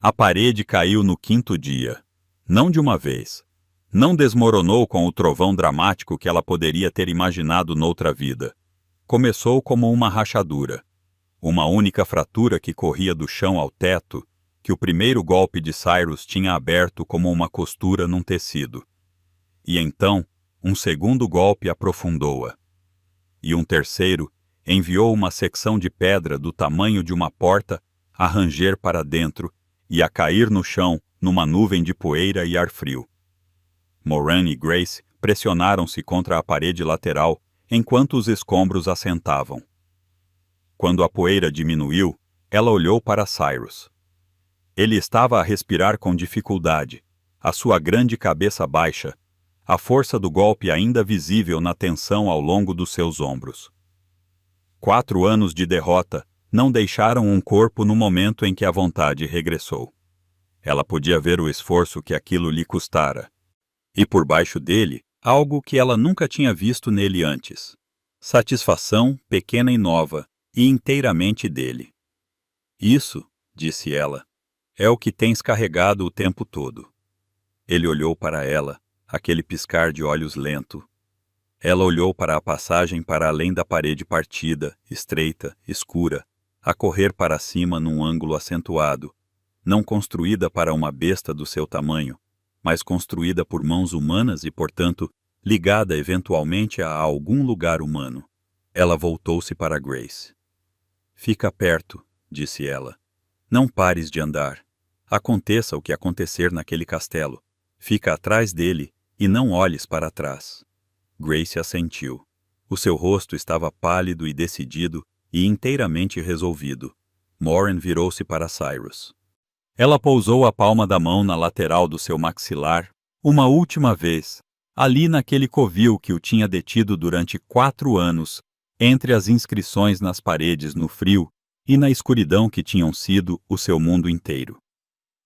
S1: A parede caiu no 5º dia, não de uma vez. Não desmoronou com o trovão dramático que ela poderia ter imaginado noutra vida. Começou como uma rachadura, uma única fratura que corria do chão ao teto, que o primeiro golpe de Cyrus tinha aberto como uma costura num tecido. E então, um segundo golpe aprofundou-a. E um terceiro enviou uma secção de pedra do tamanho de uma porta a ranger para dentro e a cair no chão numa nuvem de poeira e ar frio. Moiraine e Grace pressionaram-se contra a parede lateral enquanto os escombros assentavam. Quando a poeira diminuiu, ela olhou para Cyrus. Ele estava a respirar com dificuldade, a sua grande cabeça baixa, a força do golpe ainda visível na tensão ao longo dos seus ombros. 4 anos de derrota não deixaram um corpo no momento em que a vontade regressou. Ela podia ver o esforço que aquilo lhe custara. E por baixo dele, algo que ela nunca tinha visto nele antes. Satisfação pequena e nova, e inteiramente dele. Isso, disse ela, é o que tens carregado o tempo todo. Ele olhou para ela, aquele piscar de olhos lento. Ela olhou para a passagem para além da parede partida, estreita, escura, a correr para cima num ângulo acentuado, não construída para uma besta do seu tamanho, mas construída por mãos humanas e, portanto, ligada eventualmente a algum lugar humano. Ela voltou-se para Grace. Fica perto, disse ela. Não pares de andar. Aconteça o que acontecer naquele castelo. Fica atrás dele e não olhes para trás. Grace assentiu. O seu rosto estava pálido e decidido e inteiramente resolvido. Moiraine virou-se para Cyrus. Ela pousou a palma da mão na lateral do seu maxilar Uma última vez, ali naquele covil que o tinha detido durante 4 anos, entre as inscrições nas paredes no frio e na escuridão que tinham sido o seu mundo inteiro.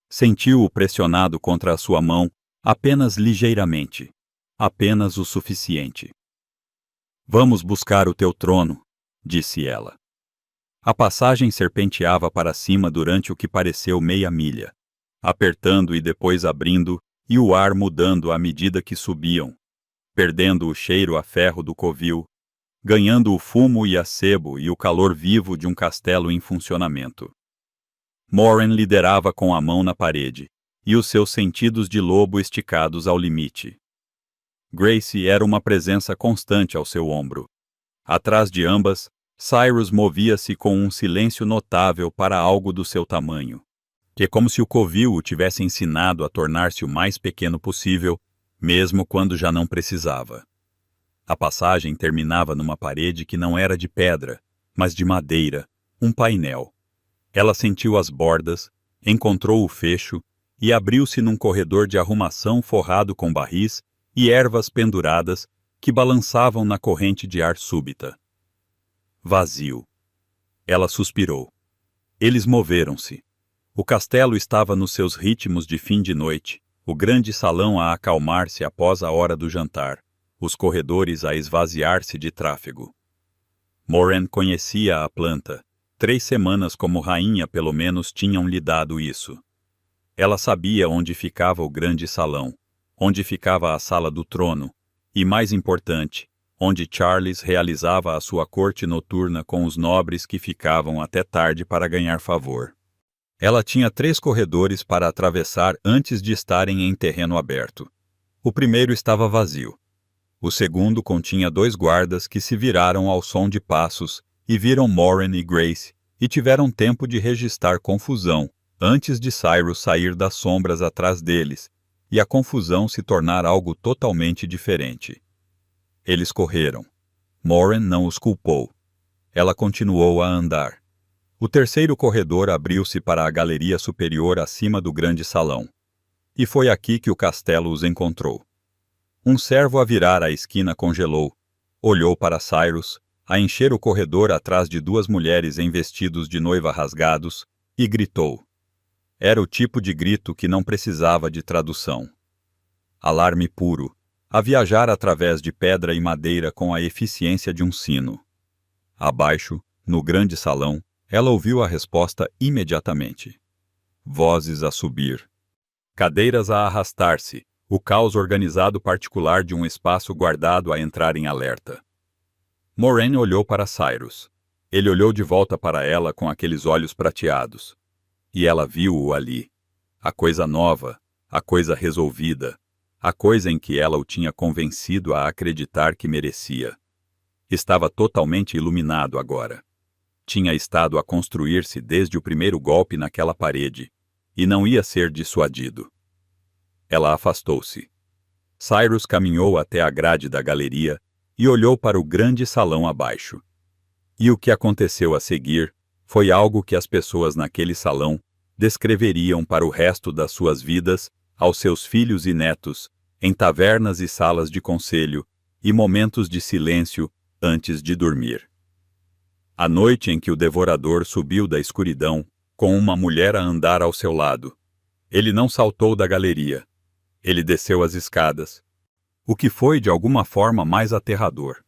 S1: Sentiu-o pressionado contra a sua mão apenas ligeiramente, apenas o suficiente. Vamos buscar o teu trono, disse ela. A passagem serpenteava para cima durante o que pareceu meia milha, apertando e depois abrindo, e o ar mudando à medida que subiam, perdendo o cheiro a ferro do covil, ganhando o fumo e a sebo e o calor vivo de um castelo em funcionamento. Moren liderava com a mão na parede, e os seus sentidos de lobo esticados ao limite. Gracie era uma presença constante ao seu ombro. Atrás de ambas, Cyrus movia-se com um silêncio notável para algo do seu tamanho, que é como se o covil o tivesse ensinado a tornar-se o mais pequeno possível, mesmo quando já não precisava. A passagem terminava numa parede que não era de pedra, mas de madeira, um painel. Ela sentiu as bordas, encontrou o fecho e abriu-se num corredor de arrumação forrado com barris e ervas penduradas que balançavam na corrente de ar súbita. Vazio. Ela suspirou. Eles moveram-se. O castelo estava nos seus ritmos de fim de noite, o grande salão a acalmar-se após a hora do jantar, os corredores a esvaziar-se de tráfego. Moren conhecia a planta. 3 semanas como rainha pelo menos tinham lhe dado isso. Ela sabia onde ficava o grande salão, onde ficava a sala do trono, e, mais importante, onde Charles realizava a sua corte noturna com os nobres que ficavam até tarde para ganhar favor. Ela tinha 3 corredores para atravessar antes de estarem em terreno aberto. O primeiro estava vazio. O segundo continha 2 guardas que se viraram ao som de passos e viram Moren e Grace e tiveram tempo de registrar confusão antes de Cyrus sair das sombras atrás deles e a confusão se tornar algo totalmente diferente. Eles correram. Moren não os culpou. Ela continuou a andar. O terceiro corredor abriu-se para a galeria superior acima do grande salão. E foi aqui que o castelo os encontrou. Um servo a virar a esquina congelou, olhou para Cyrus, a encher o corredor atrás de 2 mulheres em vestidos de noiva rasgados, e gritou. Era o tipo de grito que não precisava de tradução. Alarme puro, a viajar através de pedra e madeira com a eficiência de um sino. Abaixo, no grande salão, ela ouviu a resposta imediatamente. Vozes a subir. Cadeiras a arrastar-se, o caos organizado particular de um espaço guardado a entrar em alerta. Moren olhou para Cyrus. Ele olhou de volta para ela com aqueles olhos prateados. E ela viu-o ali. A coisa nova, a coisa resolvida, a coisa em que ela o tinha convencido a acreditar que merecia. Estava totalmente iluminado agora. Tinha estado a construir-se desde o primeiro golpe naquela parede, e não ia ser dissuadido. Ela afastou-se. Cyrus caminhou até a grade da galeria e olhou para o grande salão abaixo. E o que aconteceu a seguir foi algo que as pessoas naquele salão descreveriam para o resto das suas vidas aos seus filhos e netos, em tavernas e salas de conselho e momentos de silêncio antes de dormir. A noite em que o devorador subiu da escuridão, com uma mulher a andar ao seu lado. Ele não saltou da galeria. Ele desceu as escadas. O que foi de alguma forma mais aterrador.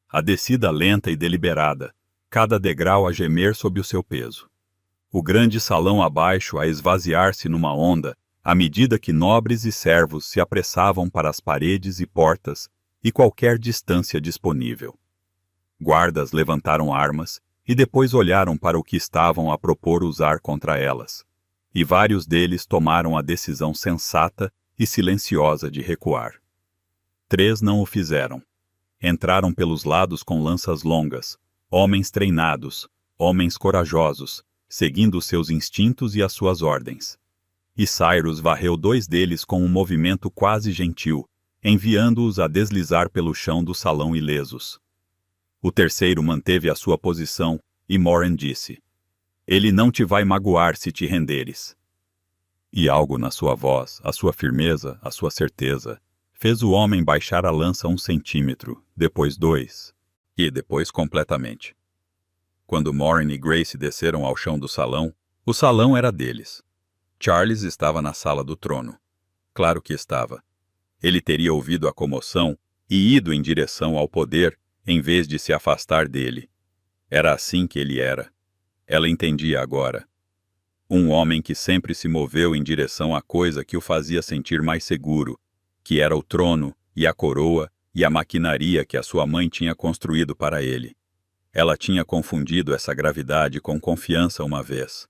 S1: A descida lenta e deliberada, cada degrau a gemer sob o seu peso. O grande salão abaixo a esvaziar-se numa onda, à medida que nobres e servos se apressavam para as paredes e portas e qualquer distância disponível. Guardas levantaram armas e depois olharam para o que estavam a propor usar contra elas. E vários deles tomaram a decisão sensata e silenciosa de recuar. 3 não o fizeram. Entraram pelos lados com lanças longas, homens treinados, homens corajosos, seguindo seus instintos e as suas ordens. E Cyrus varreu 2 deles com um movimento quase gentil, enviando-os a deslizar pelo chão do salão ilesos. O terceiro manteve a sua posição e Moren disse: Ele não te vai magoar se te renderes. E algo na sua voz, a sua firmeza, a sua certeza, fez o homem baixar a lança 1 centímetro, depois 2, e depois completamente. Quando Morin e Grace desceram ao chão do salão, o salão era deles. Charles estava na sala do trono. Claro que estava. Ele teria ouvido a comoção e ido em direção ao poder, em vez de se afastar dele. Era assim que ele era. Ela entendia agora. Um homem que sempre se moveu em direção à coisa que o fazia sentir mais seguro, que era o trono e a coroa e a maquinaria que a sua mãe tinha construído para ele. Ela tinha confundido essa gravidade com confiança uma vez.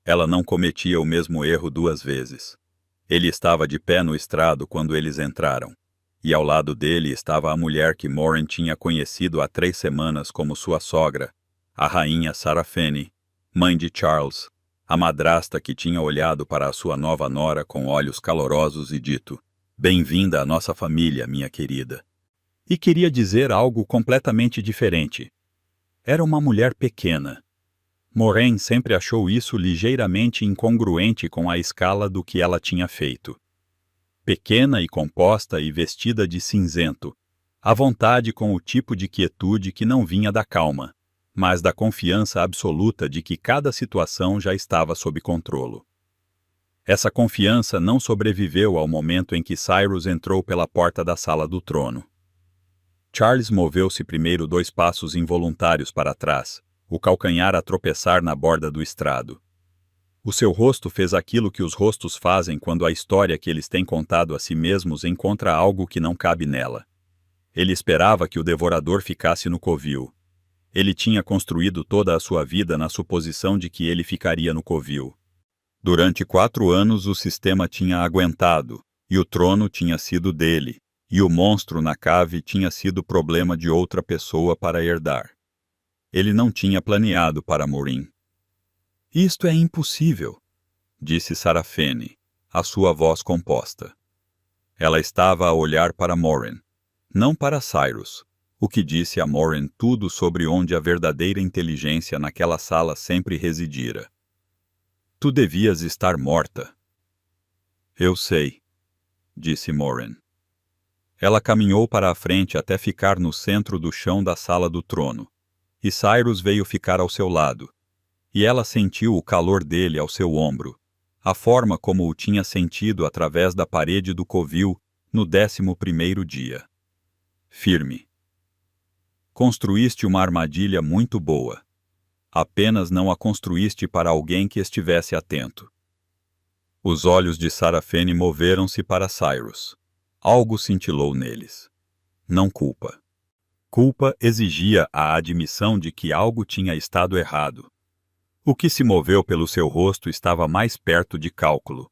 S1: Ela não cometia o mesmo erro 2 vezes. Ele estava de pé no estrado quando eles entraram, e ao lado dele estava a mulher que Morin tinha conhecido há 3 semanas como sua sogra, a rainha Sarah Fanny, mãe de Charles, a madrasta que tinha olhado para a sua nova nora com olhos calorosos e dito: "Bem-vinda à nossa família, minha querida." E queria dizer algo completamente diferente. Era uma mulher pequena. Morin sempre achou isso ligeiramente incongruente com a escala do que ela tinha feito. Pequena e composta e vestida de cinzento, à vontade com o tipo de quietude que não vinha da calma, mas da confiança absoluta de que cada situação já estava sob controle. Essa confiança não sobreviveu ao momento em que Cyrus entrou pela porta da sala do trono. Charles moveu-se primeiro 2 passos involuntários para trás, o calcanhar a tropeçar na borda do estrado. O seu rosto fez aquilo que os rostos fazem quando a história que eles têm contado a si mesmos encontra algo que não cabe nela. Ele esperava que o devorador ficasse no covil. Ele tinha construído toda a sua vida na suposição de que ele ficaria no covil. Durante 4 anos o sistema tinha aguentado, e o trono tinha sido dele, e o monstro na cave tinha sido problema de outra pessoa para herdar. Ele não tinha planeado para Morin. "Isto é impossível", disse Sarah Fanny, a sua voz composta. Ela estava a olhar para Morin, não para Cyrus, o que disse a Morin tudo sobre onde a verdadeira inteligência naquela sala sempre residira. "Tu devias estar morta." "Eu sei", disse Morin. Ela caminhou para a frente até ficar no centro do chão da sala do trono, e Cyrus veio ficar ao seu lado, e ela sentiu o calor dele ao seu ombro, a forma como o tinha sentido através da parede do covil no 11º dia. Firme. "Construíste uma armadilha muito boa. Apenas não a construíste para alguém que estivesse atento." Os olhos de Sarah Fanny moveram-se para Cyrus. Algo cintilou neles. Não culpa. Culpa exigia a admissão de que algo tinha estado errado. O que se moveu pelo seu rosto estava mais perto de cálculo.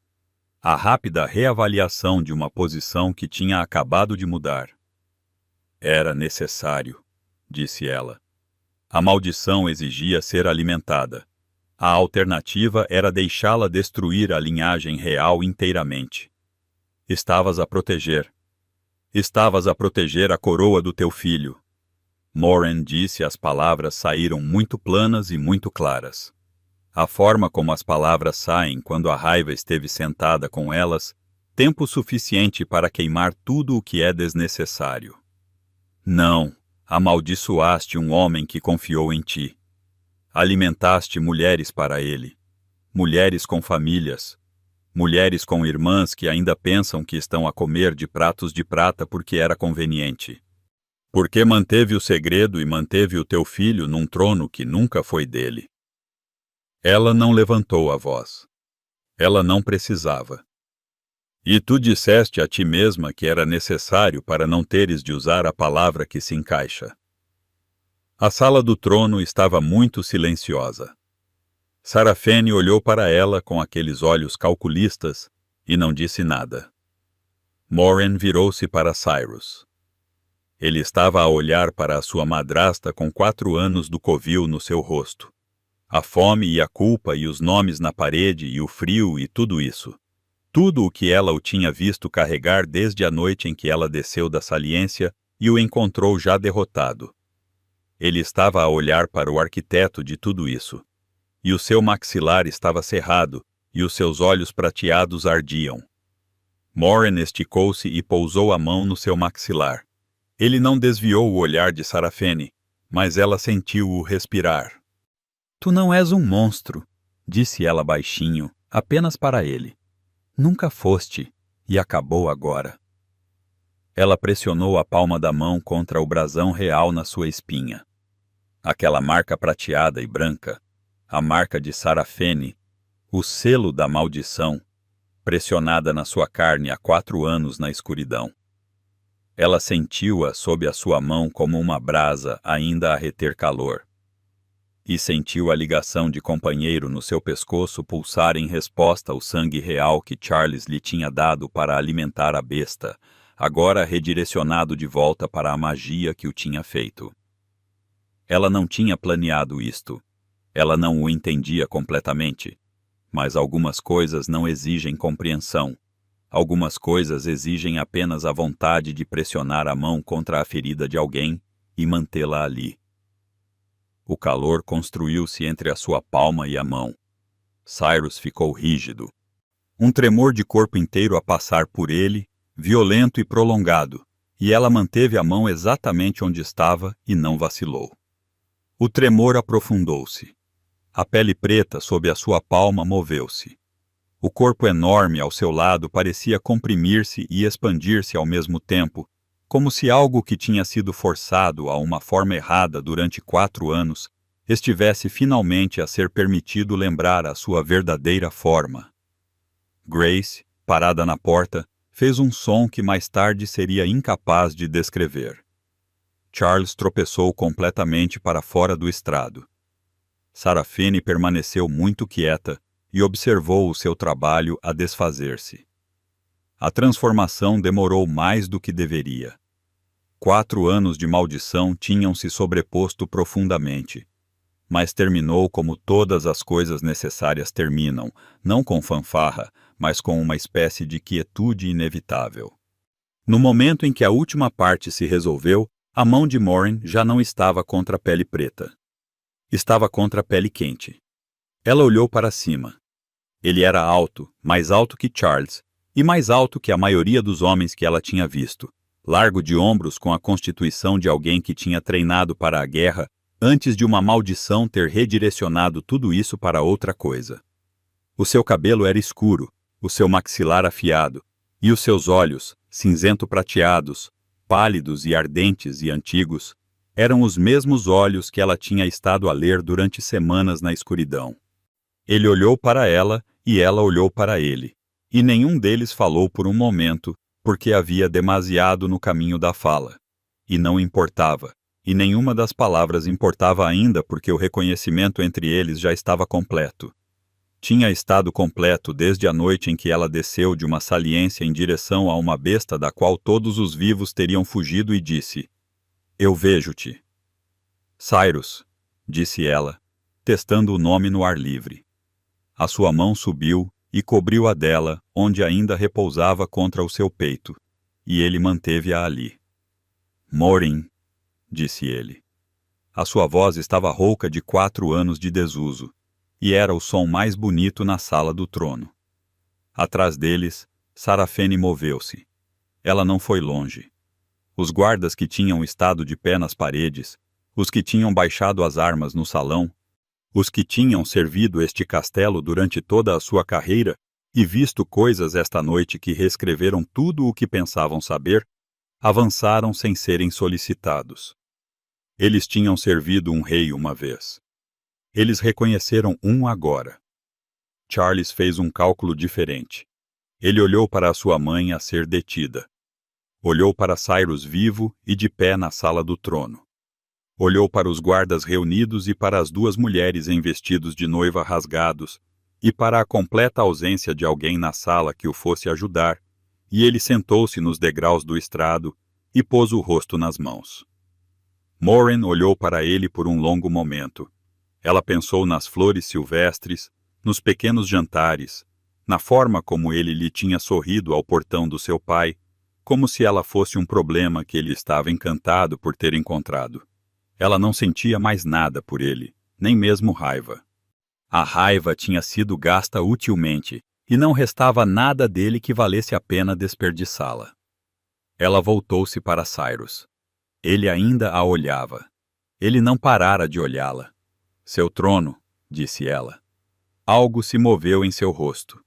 S1: A rápida reavaliação de uma posição que tinha acabado de mudar. "Era necessário", disse ela. A maldição exigia ser alimentada. A alternativa era deixá-la destruir a linhagem real inteiramente. Estavas a proteger a coroa do teu filho." Morin disse as palavras saíram muito planas e muito claras. A forma como as palavras saem quando a raiva esteve sentada com elas, tempo suficiente para queimar tudo o que é desnecessário. "Não, amaldiçoaste um homem que confiou em ti. Alimentaste mulheres para ele, mulheres com famílias, mulheres com irmãs que ainda pensam que estão a comer de pratos de prata porque era conveniente. Porque manteve o segredo e manteve o teu filho num trono que nunca foi dele." Ela não levantou a voz. Ela não precisava. "E tu disseste a ti mesma que era necessário para não teres de usar a palavra que se encaixa." A sala do trono estava muito silenciosa. Sarah Fanny olhou para ela com aqueles olhos calculistas e não disse nada. Morin virou-se para Cyrus. Ele estava a olhar para a sua madrasta com 4 anos do covil no seu rosto. A fome e a culpa e os nomes na parede e o frio e tudo isso. Tudo o que ela o tinha visto carregar desde a noite em que ela desceu da saliência e o encontrou já derrotado. Ele estava a olhar para o arquiteto de tudo isso. E o seu maxilar estava cerrado, e os seus olhos prateados ardiam. Moren esticou-se e pousou a mão no seu maxilar. Ele não desviou o olhar de Sarafene, mas ela sentiu-o respirar. Tu não és um monstro, disse ela baixinho, apenas para ele. Nunca foste, e acabou agora. Ela pressionou a palma da mão contra o brasão real na sua espinha. Aquela marca prateada e branca, a marca de Sarafene, o selo da maldição, pressionada na sua carne há 4 anos na escuridão. Ela sentiu-a sob a sua mão como uma brasa ainda a reter calor. E sentiu a ligação de companheiro no seu pescoço pulsar em resposta ao sangue real que Charles lhe tinha dado para alimentar a besta, agora redirecionado de volta para a magia que o tinha feito. Ela não tinha planeado isto. Ela não o entendia completamente. Mas algumas coisas não exigem compreensão. Algumas coisas exigem apenas a vontade de pressionar a mão contra a ferida de alguém e mantê-la ali. O calor construiu-se entre a sua palma e a mão. Cyrus ficou rígido. Um tremor de corpo inteiro a passar por ele, violento e prolongado, e ela manteve a mão exatamente onde estava e não vacilou. O tremor aprofundou-se. A pele preta sob a sua palma moveu-se. O corpo enorme ao seu lado parecia comprimir-se e expandir-se ao mesmo tempo, como se algo que tinha sido forçado a uma forma errada durante 4 anos estivesse finalmente a ser permitido lembrar a sua verdadeira forma. Grace, parada na porta, fez um som que mais tarde seria incapaz de descrever. Charles tropeçou completamente para fora do estrado. Sarafene permaneceu muito quieta e observou o seu trabalho a desfazer-se. A transformação demorou mais do que deveria. 4 anos de maldição tinham se sobreposto profundamente, mas terminou como todas as coisas necessárias terminam, não com fanfarra, mas com uma espécie de quietude inevitável. No momento em que a última parte se resolveu, a mão de Moren já não estava contra a pele preta. Estava contra a pele quente. Ela olhou para cima. Ele era alto, mais alto que Charles, e mais alto que a maioria dos homens que ela tinha visto, largo de ombros com a constituição de alguém que tinha treinado para a guerra antes de uma maldição ter redirecionado tudo isso para outra coisa. O seu cabelo era escuro, o seu maxilar afiado, e os seus olhos, cinzento-prateados, pálidos e ardentes e antigos, eram os mesmos olhos que ela tinha estado a ler durante semanas na escuridão. Ele olhou para ela e ela olhou para ele, e nenhum deles falou por um momento, porque havia demasiado no caminho da fala. E não importava, e nenhuma das palavras importava ainda porque o reconhecimento entre eles já estava completo. Tinha estado completo desde a noite em que ela desceu de uma saliência em direção a uma besta da qual todos os vivos teriam fugido e disse: "Eu vejo-te." "Cyrus", disse ela, testando o nome no ar livre. A sua mão subiu e cobriu a dela, onde ainda repousava contra o seu peito, e ele manteve-a ali. "Moren", disse ele. A sua voz estava rouca de 4 anos de desuso, e era o som mais bonito na sala do trono. Atrás deles, Sarafene moveu-se. Ela não foi longe. Os guardas que tinham estado de pé nas paredes, os que tinham baixado as armas no salão, os que tinham servido este castelo durante toda a sua carreira e visto coisas esta noite que reescreveram tudo o que pensavam saber, avançaram sem serem solicitados. Eles tinham servido um rei uma vez. Eles reconheceram um agora. Charles fez um cálculo diferente. Ele olhou para a sua mãe a ser detida. Olhou para Cyrus vivo e de pé na sala do trono. Olhou para os guardas reunidos e para as 2 mulheres em vestidos de noiva rasgados, e para a completa ausência de alguém na sala que o fosse ajudar, e ele sentou-se nos degraus do estrado e pôs o rosto nas mãos. Moren olhou para ele por um longo momento. Ela pensou nas flores silvestres, nos pequenos jantares, na forma como ele lhe tinha sorrido ao portão do seu pai, como se ela fosse um problema que ele estava encantado por ter encontrado. Ela não sentia mais nada por ele, nem mesmo raiva. A raiva tinha sido gasta utilmente, e não restava nada dele que valesse a pena desperdiçá-la. Ela voltou-se para Cyrus. Ele ainda a olhava. Ele não parara de olhá-la. Seu trono, disse ela. Algo se moveu em seu rosto.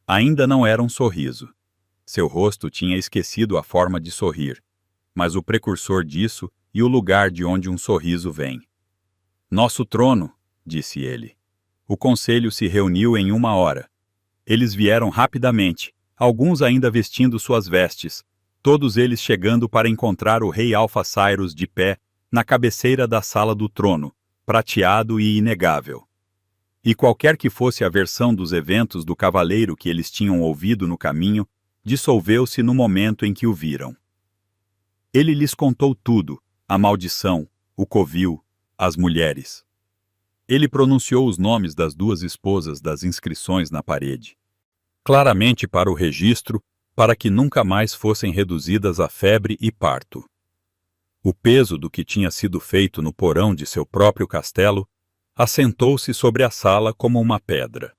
S1: Ainda não era um sorriso. Seu rosto tinha esquecido a forma de sorrir, mas o precursor disso e o lugar de onde um sorriso vem. Nosso trono, disse ele. O conselho se reuniu em 1 hora. Eles vieram rapidamente, alguns ainda vestindo suas vestes, todos eles chegando para encontrar o rei Alpha Cyrus de pé, na cabeceira da sala do trono, prateado e inegável. E qualquer que fosse a versão dos eventos do cavaleiro que eles tinham ouvido no caminho, dissolveu-se no momento em que o viram. Ele lhes contou tudo, a maldição, o covil, as mulheres. Ele pronunciou os nomes das 2 esposas das inscrições na parede. Claramente para o registro, para que nunca mais fossem reduzidas a febre e parto. O peso do que tinha sido feito no porão de seu próprio castelo assentou-se sobre a sala como uma pedra.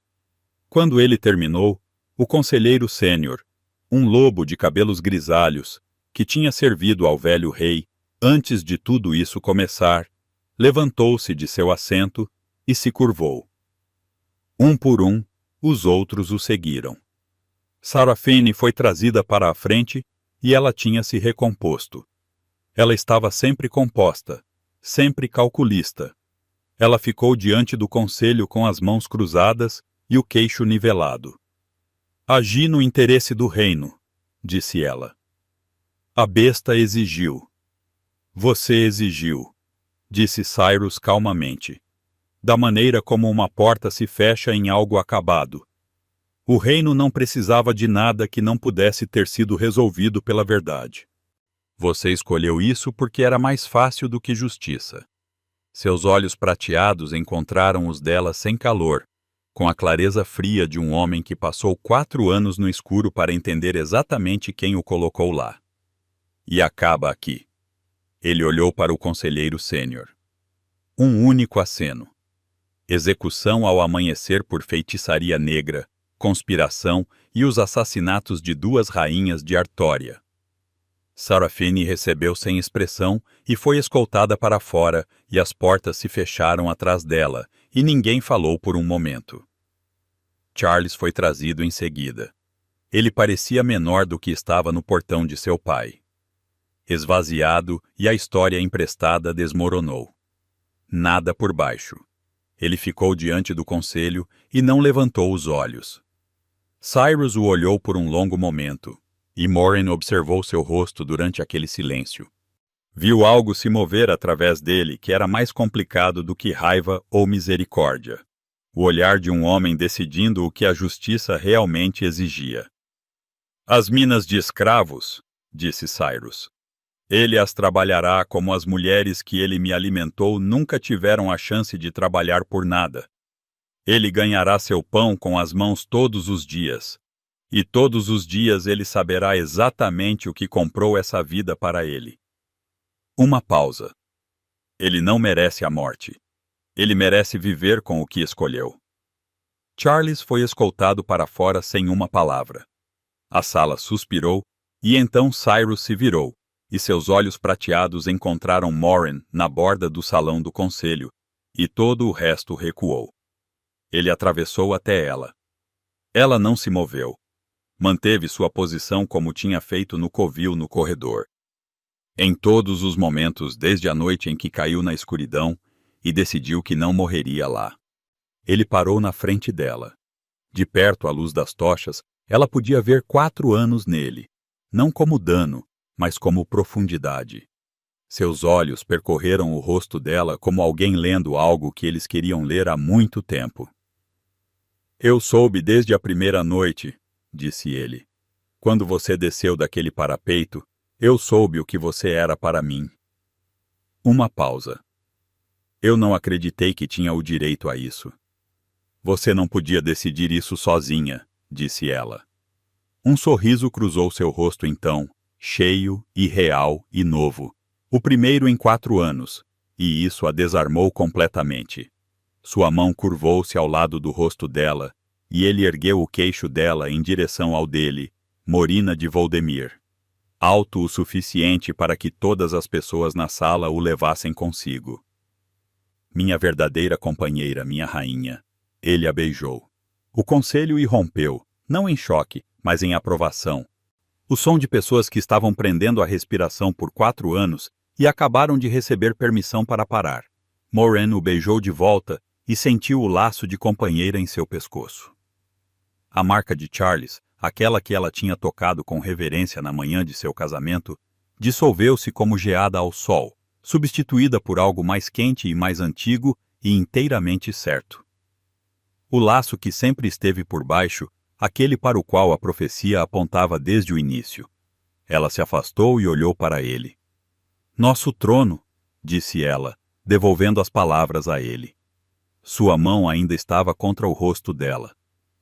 S1: Quando ele terminou, o conselheiro sênior, um lobo de cabelos grisalhos, que tinha servido ao velho rei, antes de tudo isso começar, levantou-se de seu assento e se curvou. Um por um, os outros o seguiram. Sarafine foi trazida para a frente e ela tinha se recomposto. Ela estava sempre composta, sempre calculista. Ela ficou diante do conselho com as mãos cruzadas e o queixo nivelado. Agi no interesse do reino, disse ela. A besta exigiu. Você exigiu, disse Cyrus calmamente, da maneira como uma porta se fecha em algo acabado. O reino não precisava de nada que não pudesse ter sido resolvido pela verdade. Você escolheu isso porque era mais fácil do que justiça. Seus olhos prateados encontraram os dela sem calor, com a clareza fria de um homem que passou 4 anos no escuro para entender exatamente quem o colocou lá. E acaba aqui. Ele olhou para o conselheiro sênior. Um único aceno. Execução ao amanhecer por feitiçaria negra, conspiração e os assassinatos de 2 rainhas de Artória. Sarafine recebeu sem expressão e foi escoltada para fora, e as portas se fecharam atrás dela, e ninguém falou por um momento. Charles foi trazido em seguida. Ele parecia menor do que estava no portão de seu pai. Esvaziado, e a história emprestada desmoronou. Nada por baixo. Ele ficou diante do conselho e não levantou os olhos. Cyrus o olhou por um longo momento, e Morin observou seu rosto durante aquele silêncio. Viu algo se mover através dele que era mais complicado do que raiva ou misericórdia. O olhar de um homem decidindo o que a justiça realmente exigia. As minas de escravos, disse Cyrus. Ele as trabalhará como as mulheres que ele me alimentou nunca tiveram a chance de trabalhar por nada. Ele ganhará seu pão com as mãos todos os dias. E todos os dias ele saberá exatamente o que comprou essa vida para ele. Uma pausa. Ele não merece a morte. Ele merece viver com o que escolheu. Charles foi escoltado para fora sem uma palavra. A sala suspirou, e então Cyrus se virou, e seus olhos prateados encontraram Morin na borda do salão do conselho, e todo o resto recuou. Ele atravessou até ela. Ela não se moveu. Manteve sua posição como tinha feito no covil no corredor. Em todos os momentos desde a noite em que caiu na escuridão e decidiu que não morreria lá. Ele parou na frente dela. De perto à luz das tochas, ela podia ver 4 anos nele, não como dano, mas como profundidade. Seus olhos percorreram o rosto dela como alguém lendo algo que eles queriam ler há muito tempo. Eu soube desde a primeira noite, disse ele. Quando você desceu daquele parapeito, eu soube o que você era para mim. Uma pausa. Eu não acreditei que tinha o direito a isso. Você não podia decidir isso sozinha, disse ela. Um sorriso cruzou seu rosto então, cheio e real e novo. O primeiro em 4 anos, e isso a desarmou completamente. Sua mão curvou-se ao lado do rosto dela, e ele ergueu o queixo dela em direção ao dele, Morina de Voldemir. Alto o suficiente para que todas as pessoas na sala o levassem consigo. Minha verdadeira companheira, minha rainha. Ele a beijou. O conselho irrompeu, não em choque, mas em aprovação. O som de pessoas que estavam prendendo a respiração por 4 anos e acabaram de receber permissão para parar. Moiraine o beijou de volta e sentiu o laço de companheira em seu pescoço. A marca de Charles, aquela que ela tinha tocado com reverência na manhã de seu casamento, dissolveu-se como geada ao sol, substituída por algo mais quente e mais antigo e inteiramente certo. O laço que sempre esteve por baixo, aquele para o qual a profecia apontava desde o início. Ela se afastou e olhou para ele. Nosso trono, disse ela, devolvendo as palavras a ele. Sua mão ainda estava contra o rosto dela.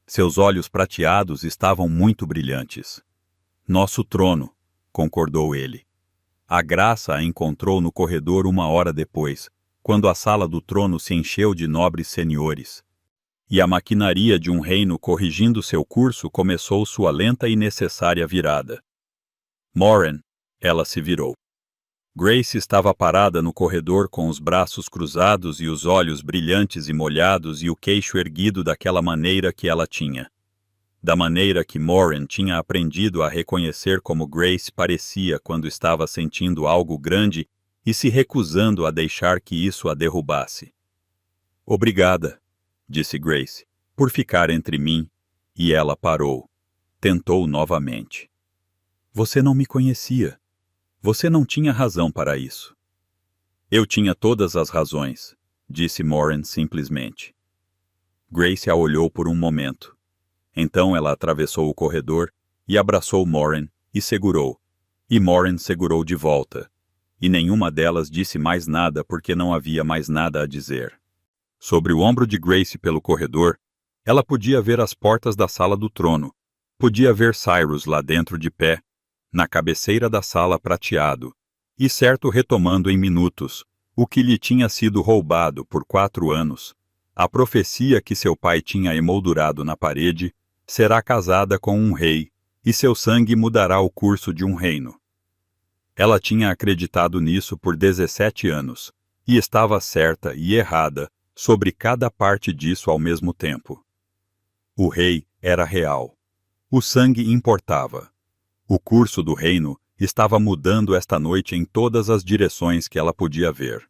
S1: Seus olhos prateados estavam muito brilhantes. Nosso trono, concordou ele. A graça a encontrou no corredor 1 hora depois, quando a sala do trono se encheu de nobres senhores. E a maquinaria de um reino corrigindo seu curso começou sua lenta e necessária virada. Moiraine, ela se virou. Grace estava parada no corredor com os braços cruzados e os olhos brilhantes e molhados e o queixo erguido daquela maneira que ela tinha. Da maneira que Moiraine tinha aprendido a reconhecer como Grace parecia quando estava sentindo algo grande e se recusando a deixar que isso a derrubasse. Obrigada, disse Grace, por ficar entre mim, e ela parou. Tentou novamente. Você não me conhecia. Você não tinha razão para isso. Eu tinha todas as razões, disse Moiraine simplesmente. Grace a olhou por um momento. Então ela atravessou o corredor e abraçou Moiraine e segurou. E Moiraine segurou de volta. E nenhuma delas disse mais nada porque não havia mais nada a dizer. Sobre o ombro de Grace pelo corredor, ela podia ver as portas da sala do trono. Podia ver Cyrus lá dentro de pé, na cabeceira da sala prateado, e certo retomando em minutos, o que lhe tinha sido roubado por 4 anos, a profecia que seu pai tinha emoldurado na parede, será casada com um rei, e seu sangue mudará o curso de um reino. Ela tinha acreditado nisso por 17 anos, e estava certa e errada sobre cada parte disso ao mesmo tempo. O rei era real. O sangue importava. O curso do reino estava mudando esta noite em todas as direções que ela podia ver.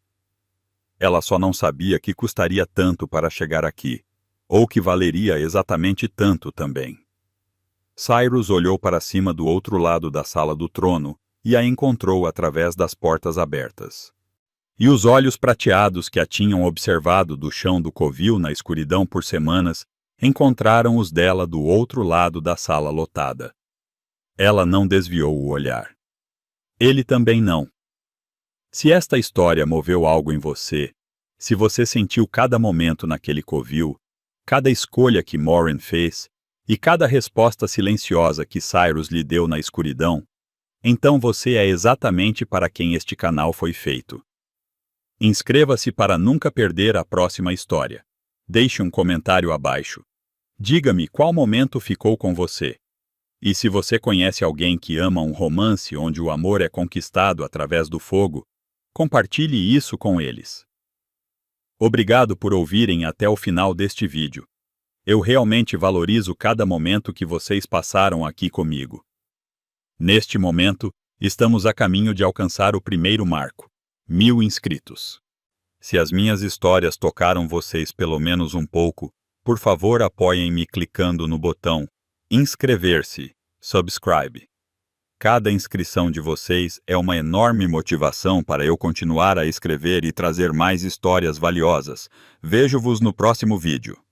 S1: Ela só não sabia que custaria tanto para chegar aqui, ou que valeria exatamente tanto também. Cyrus olhou para cima do outro lado da sala do trono e a encontrou através das portas abertas. E os olhos prateados que a tinham observado do chão do covil na escuridão por semanas encontraram os dela do outro lado da sala lotada. Ela não desviou o olhar. Ele também não. Se esta história moveu algo em você, se você sentiu cada momento naquele covil, cada escolha que Moiraine fez e cada resposta silenciosa que Cyrus lhe deu na escuridão, então você é exatamente para quem este canal foi feito. Inscreva-se para nunca perder a próxima história. Deixe um comentário abaixo. Diga-me qual momento ficou com você. E se você conhece alguém que ama um romance onde o amor é conquistado através do fogo, compartilhe isso com eles. Obrigado por ouvirem até o final deste vídeo. Eu realmente valorizo cada momento que vocês passaram aqui comigo. Neste momento, estamos a caminho de alcançar o primeiro marco, 1000 inscritos. Se as minhas histórias tocaram vocês pelo menos um pouco, por favor apoiem-me clicando no botão inscrever-se, subscribe. Cada inscrição de vocês é uma enorme motivação para eu continuar a escrever e trazer mais histórias valiosas. Vejo-vos no próximo vídeo.